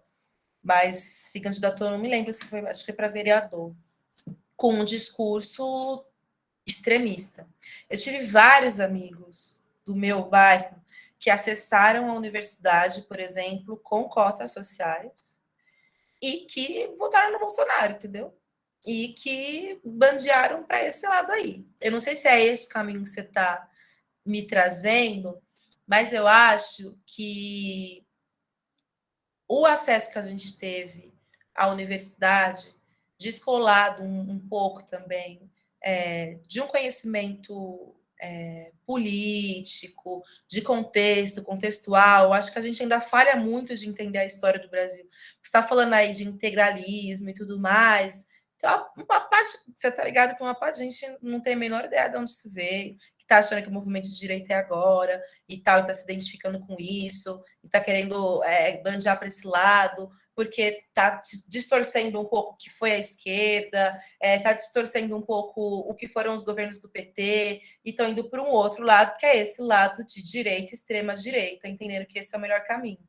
mas se candidatou, não me lembro se foi, acho que foi para vereador, com um discurso extremista. Eu tive vários amigos do meu bairro que acessaram a universidade, por exemplo, com cotas sociais e que votaram no Bolsonaro, entendeu? E que bandearam para esse lado aí. Eu não sei se é esse o caminho que você está me trazendo, mas eu acho que o acesso que a gente teve à universidade, descolado um pouco também de um conhecimento político, de contexto, contextual, acho que a gente ainda falha muito de entender a história do Brasil. Você está falando aí de integralismo e tudo mais, então, você está ligado que uma parte de gente não tem a menor ideia de onde se veio, que está achando que o movimento de direita é agora e tal, e está se identificando com isso, e está querendo bandear para esse lado, porque está distorcendo um pouco o que foi a esquerda, está distorcendo um pouco o que foram os governos do PT, e estão indo para um outro lado, que é esse lado de direita, extrema direita, entendendo que esse é o melhor caminho.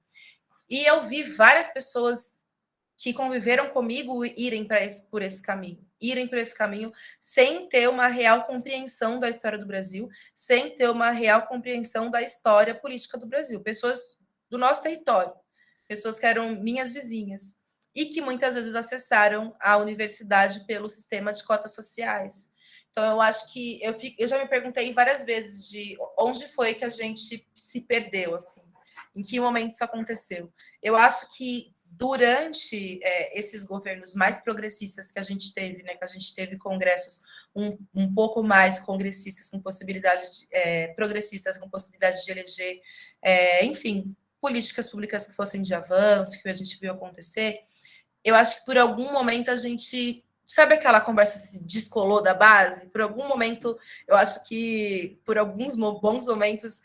E eu vi várias pessoas que conviveram comigo irem por esse caminho, sem ter uma real compreensão da história do Brasil, sem ter uma real compreensão da história política do Brasil. Pessoas do nosso território, pessoas que eram minhas vizinhas, e que muitas vezes acessaram a universidade pelo sistema de cotas sociais. Então, eu acho que eu já me perguntei várias vezes de onde foi que a gente se perdeu, assim, em que momento isso aconteceu. Eu acho que durante esses governos mais progressistas que a gente teve, né, que a gente teve congressos um pouco mais congressistas, com possibilidade progressistas, com possibilidade de eleger, enfim, políticas públicas que fossem de avanço, que a gente viu acontecer, eu acho que por algum momento a gente, sabe aquela conversa se descolou da base? Por algum momento, eu acho que por alguns bons momentos,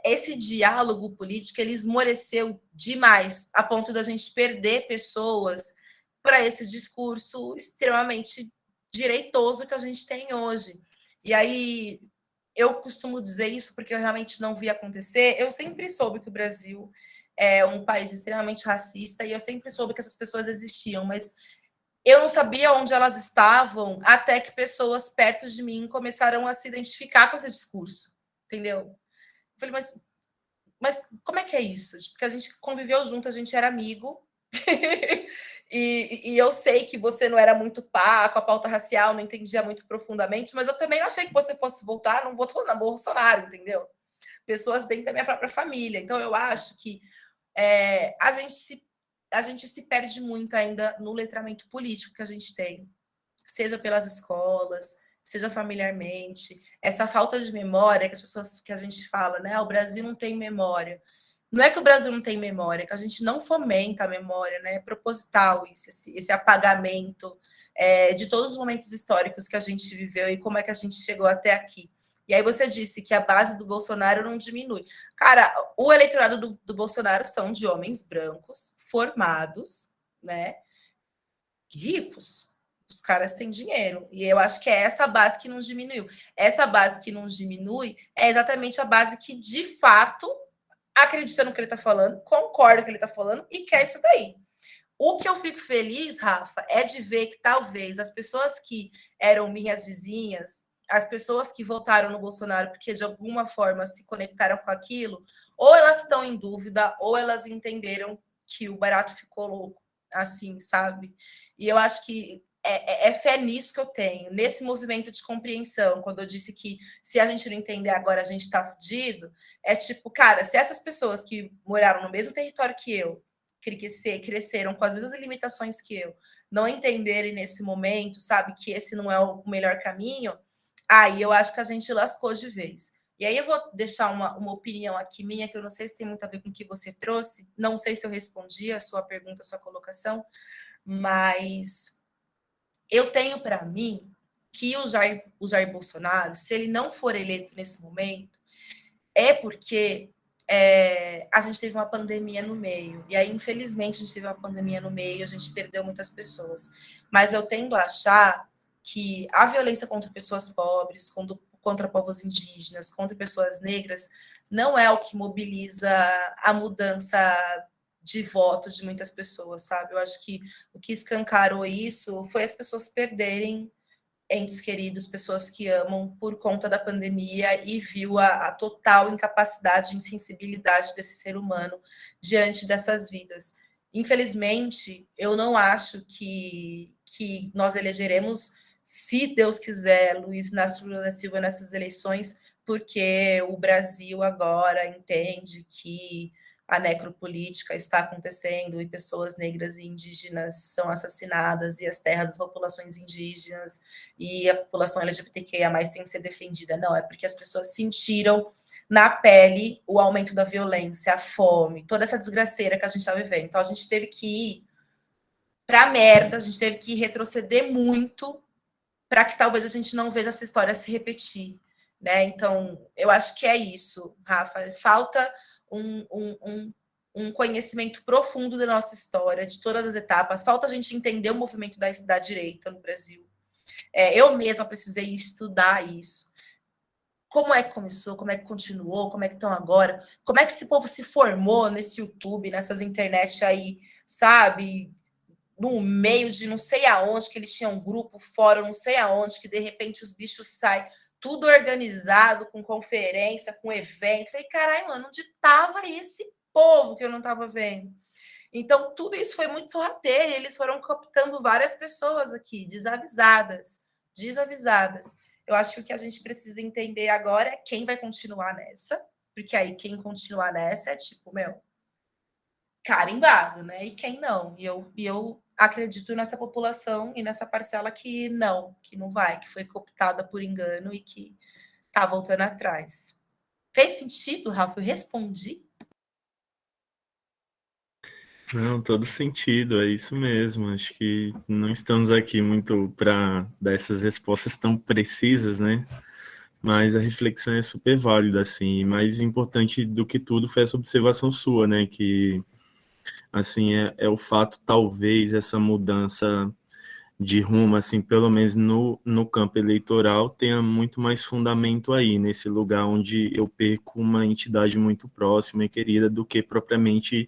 esse diálogo político, ele esmoreceu demais, a ponto da gente perder pessoas para esse discurso extremamente direitoso que a gente tem hoje. E aí, eu costumo dizer isso porque eu realmente não vi acontecer. Eu sempre soube que o Brasil é um país extremamente racista e eu sempre soube que essas pessoas existiam, mas eu não sabia onde elas estavam até que pessoas perto de mim começaram a se identificar com esse discurso, entendeu? Eu falei, mas como é que é isso? Porque a gente conviveu junto, a gente era amigo, e eu sei que você não era muito pá com a pauta racial, não entendia muito profundamente, mas eu também não achei que você fosse voltar, não votou na Bolsonaro, entendeu? Pessoas dentro da minha própria família. Então, eu acho que a gente se perde muito ainda no letramento político que a gente tem, seja pelas escolas, seja familiarmente. Essa falta de memória que as pessoas que a gente fala, né? O Brasil não tem memória. Não é que o Brasil não tem memória, é que a gente não fomenta a memória, né? É proposital isso, esse apagamento de todos os momentos históricos que a gente viveu e como é que a gente chegou até aqui. E aí você disse que a base do Bolsonaro não diminui. Cara, o eleitorado do Bolsonaro são de homens brancos, formados, né? Ricos. Os caras têm dinheiro. E eu acho que é essa base que não diminuiu. Essa base que não diminui é exatamente a base que, de fato, acredita no que ele está falando, concorda com o que ele está falando e quer isso daí. O que eu fico feliz, Rafa, é de ver que talvez as pessoas que eram minhas vizinhas, as pessoas que votaram no Bolsonaro porque de alguma forma se conectaram com aquilo, ou elas estão em dúvida, ou elas entenderam que o barato ficou louco, assim, sabe? E eu acho que é fé nisso que eu tenho, nesse movimento de compreensão, quando eu disse que se a gente não entender agora a gente está fudido, é tipo, cara, se essas pessoas que moraram no mesmo território que eu, cresceram com as mesmas limitações que eu, não entenderem nesse momento, sabe, que esse não é o melhor caminho, aí eu acho que a gente lascou de vez. E aí eu vou deixar uma opinião aqui minha, que eu não sei se tem muito a ver com o que você trouxe, não sei se eu respondi a sua pergunta, a sua colocação, mas eu tenho para mim que o Jair Bolsonaro, se ele não for eleito nesse momento, é porque a gente teve uma pandemia no meio. E aí, infelizmente, a gente teve uma pandemia no meio, a gente perdeu muitas pessoas. Mas eu tendo a achar que a violência contra pessoas pobres, contra povos indígenas, contra pessoas negras, não é o que mobiliza a mudança de voto de muitas pessoas, sabe? Eu acho que o que escancarou isso foi as pessoas perderem entes queridos, pessoas que amam por conta da pandemia e viu a total incapacidade e insensibilidade desse ser humano diante dessas vidas. Infelizmente, eu não acho que nós elegeremos, se Deus quiser, Luiz Inácio Lula da Silva nessas eleições, porque o Brasil agora entende que a necropolítica está acontecendo e pessoas negras e indígenas são assassinadas e as terras das populações indígenas e a população LGBTQIA+ tem que ser defendida. Não, é porque as pessoas sentiram na pele o aumento da violência, a fome, toda essa desgraceira que a gente está vivendo. Então, a gente teve que ir para a merda, a gente teve que retroceder muito para que talvez a gente não veja essa história se repetir, né? Então, eu acho que é isso, Rafa. Falta um conhecimento profundo da nossa história, de todas as etapas. Falta a gente entender o movimento da direita no Brasil. Eu mesma precisei estudar isso. Como é que começou, como é que continuou, como é que estão agora, como é que esse povo se formou nesse YouTube, nessas internet aí, sabe? No meio de não sei aonde, que eles tinham um grupo, fórum, não sei aonde, que de repente os bichos saem tudo organizado, com conferência, com evento. Falei, caralho, mano, onde estava esse povo que eu não estava vendo? Então, tudo isso foi muito sorrateiro, e eles foram cooptando várias pessoas aqui, desavisadas. Eu acho que o que a gente precisa entender agora é quem vai continuar nessa, porque aí quem continuar nessa é tipo, carimbado, né? E quem não. E eu acredito nessa população e nessa parcela que não vai, que foi cooptada por engano e que está voltando atrás. Fez sentido, Rafa? Eu respondi? Não, todo sentido, é isso mesmo. Acho que não estamos aqui muito para dar essas respostas tão precisas, né? Mas a reflexão é super válida, assim. Mais importante do que tudo foi essa observação sua, né? Que assim, é o fato, talvez, essa mudança de rumo, assim, pelo menos no campo eleitoral, tenha muito mais fundamento aí, nesse lugar onde eu perco uma entidade muito próxima e querida do que propriamente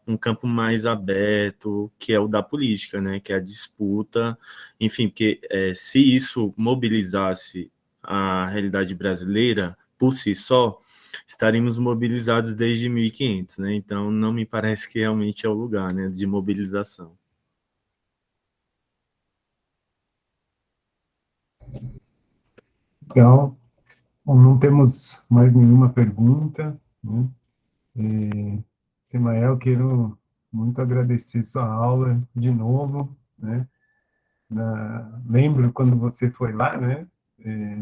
um campo mais aberto, que é o da política, né, que é a disputa, enfim, porque se isso mobilizasse a realidade brasileira por si só, estaríamos mobilizados desde 1500, né, então não me parece que realmente é o lugar, né, de mobilização. Então, bom, não temos mais nenhuma pergunta, né? Semael, quero muito agradecer sua aula de novo, né? Lembro quando você foi lá, né?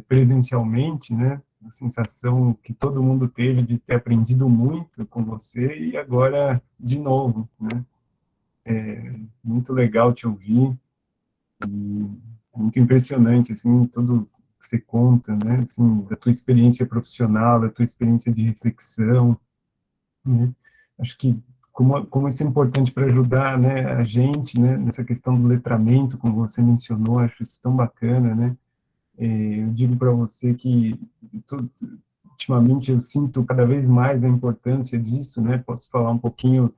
Presencialmente, né? A sensação que todo mundo teve de ter aprendido muito com você e agora de novo, né? Muito legal te ouvir, muito impressionante, assim, tudo que você conta, né? Assim, da tua experiência profissional, da tua experiência de reflexão, né? Acho que como isso é importante para ajudar, né, a gente, né, nessa questão do letramento, como você mencionou, acho isso tão bacana, né? Eu digo para você que ultimamente eu sinto cada vez mais a importância disso, né? Posso falar um pouquinho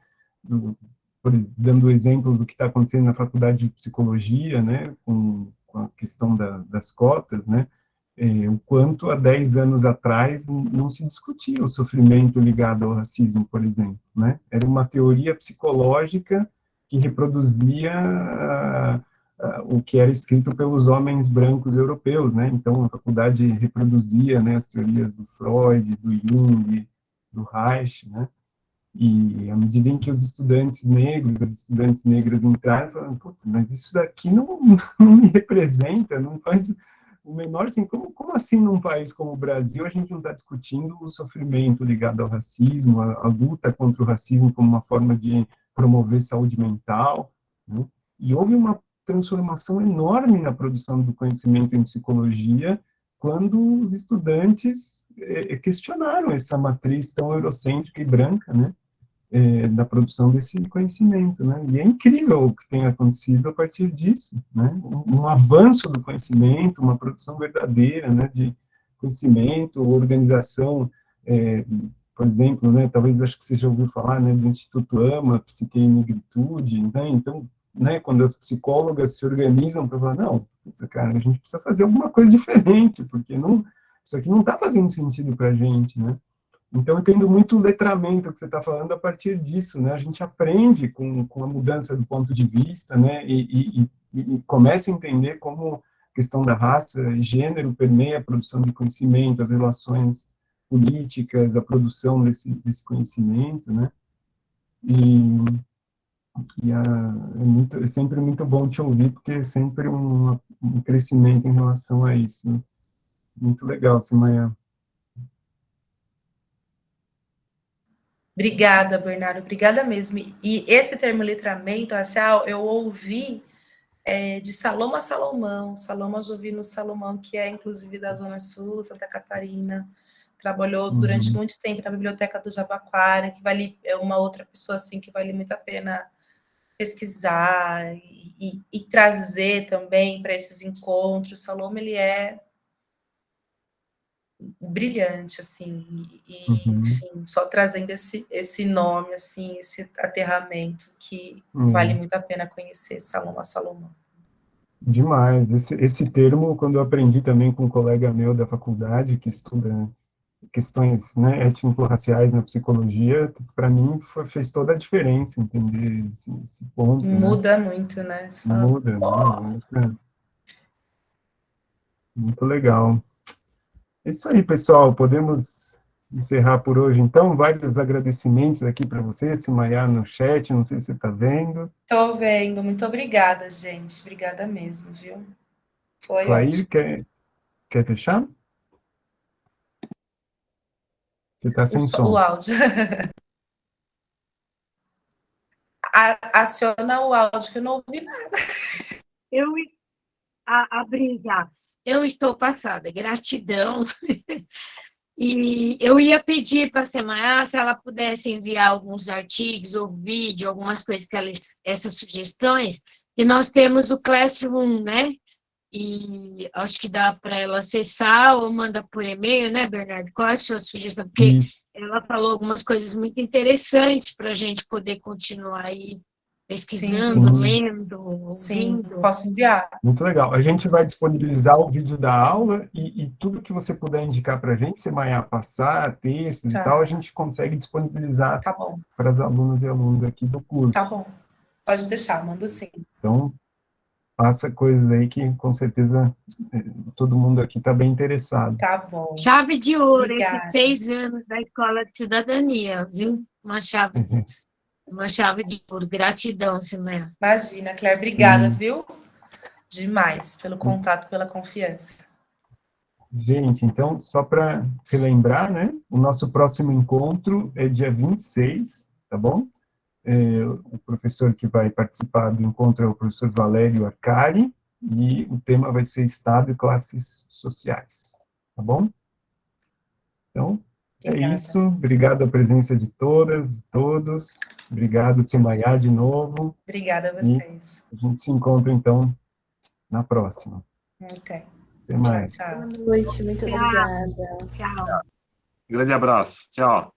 dando exemplo do que está acontecendo na faculdade de psicologia, né, com a questão das cotas, né? O quanto há 10 anos atrás não se discutia o sofrimento ligado ao racismo, por exemplo, né? Era uma teoria psicológica que reproduzia o que era escrito pelos homens brancos europeus, né? Então a faculdade reproduzia, né, as teorias do Freud, do Jung, do Reich, né? E à medida em que os estudantes negros, as estudantes negras entraram, falaram, mas isso daqui não me representa, não faz o menor assim, como assim num país como o Brasil a gente não está discutindo o sofrimento ligado ao racismo, a luta contra o racismo como uma forma de promover saúde mental, né? E houve uma transformação enorme na produção do conhecimento em psicologia quando os estudantes questionaram essa matriz tão eurocêntrica e branca, né, da produção desse conhecimento, né? E é incrível o que tem acontecido a partir disso, né? Um avanço do conhecimento, uma produção verdadeira, né, de conhecimento, organização, por exemplo, né, talvez acho que você já ouviu falar, né, do Instituto AMA, Psique e Negritude, né? Então, né, quando as psicólogas se organizam para falar, não, cara, a gente precisa fazer alguma coisa diferente, porque isso aqui não está fazendo sentido para a gente, né? Então, eu entendo muito o letramento que você está falando a partir disso, né? A gente aprende com a mudança do ponto de vista, né? E começa a entender como a questão da raça e gênero permeia a produção de conhecimento, as relações políticas, a produção desse conhecimento, né? É sempre muito bom te ouvir, porque é sempre um crescimento em relação a isso, né? Muito legal, Simaia. Obrigada, Bernardo, obrigada mesmo. E esse termo letramento racial eu ouvi de Saloma Salomão, Saloma Jovino Salomão, que é inclusive da Zona Sul, Santa Catarina, trabalhou durante muito tempo na Biblioteca do Jabaquara, que é uma outra pessoa assim que vale muito a pena pesquisar e trazer também para esses encontros. Saloma, ele é brilhante, assim, enfim, só trazendo esse nome, assim, esse aterramento que vale muito a pena conhecer, Saloma Salomão. Demais. Esse termo, quando eu aprendi também com um colega meu da faculdade, que estuda questões, né, étnico-raciais na psicologia, para mim fez toda a diferença entender esse ponto. Muda, né? Muito, né? Muda, né? Muito legal. É isso aí, pessoal. Podemos encerrar por hoje, então. Vários agradecimentos aqui para você, Simaia, no chat. Não sei se você está vendo. Estou vendo. Muito obrigada, gente. Obrigada mesmo, viu? Foi Clair, ótimo. quer fechar? Você está sem som. O áudio. Aciona o áudio, que eu não ouvi nada. A Brisa, eu estou passada. Gratidão E eu ia pedir para a Semana se ela pudesse enviar alguns artigos ou vídeo, algumas coisas que essas sugestões, e nós temos o Classroom, né? E acho que dá para ela acessar ou manda por e-mail, né, Bernardo? Qual é a sua sugestão? Porque ela falou algumas coisas muito interessantes para a gente poder continuar aí pesquisando, Sim. lendo, ouvindo. Sim, posso enviar. Muito legal. A gente vai disponibilizar o vídeo da aula e tudo que você puder indicar para a gente, se Maia passar, textos e tal, a gente consegue disponibilizar para as alunas e alunos aqui do curso. Tá bom. Pode deixar, mando sim. Então, faça coisas aí que, com certeza, todo mundo aqui está bem interessado. Tá bom. Chave de ouro, Obrigada. esses 6 anos da Escola de Cidadania, viu? Uma chave de ouro. Gratidão, Simé. Imagina, Claire, obrigada, viu? Demais pelo contato, pela confiança. Gente, então, só para relembrar, né? O nosso próximo encontro é dia 26, tá bom? O professor que vai participar do encontro é o professor Valério Arcari, e o tema vai ser Estado e Classes Sociais, tá bom? Então, Obrigada. É isso. Obrigado a presença de todas e todos. Obrigado, Semaiá, de novo. Obrigada a vocês. E a gente se encontra, então, na próxima. Até mais. Tchau. Boa noite, muito obrigada. Tchau. Grande abraço. Tchau.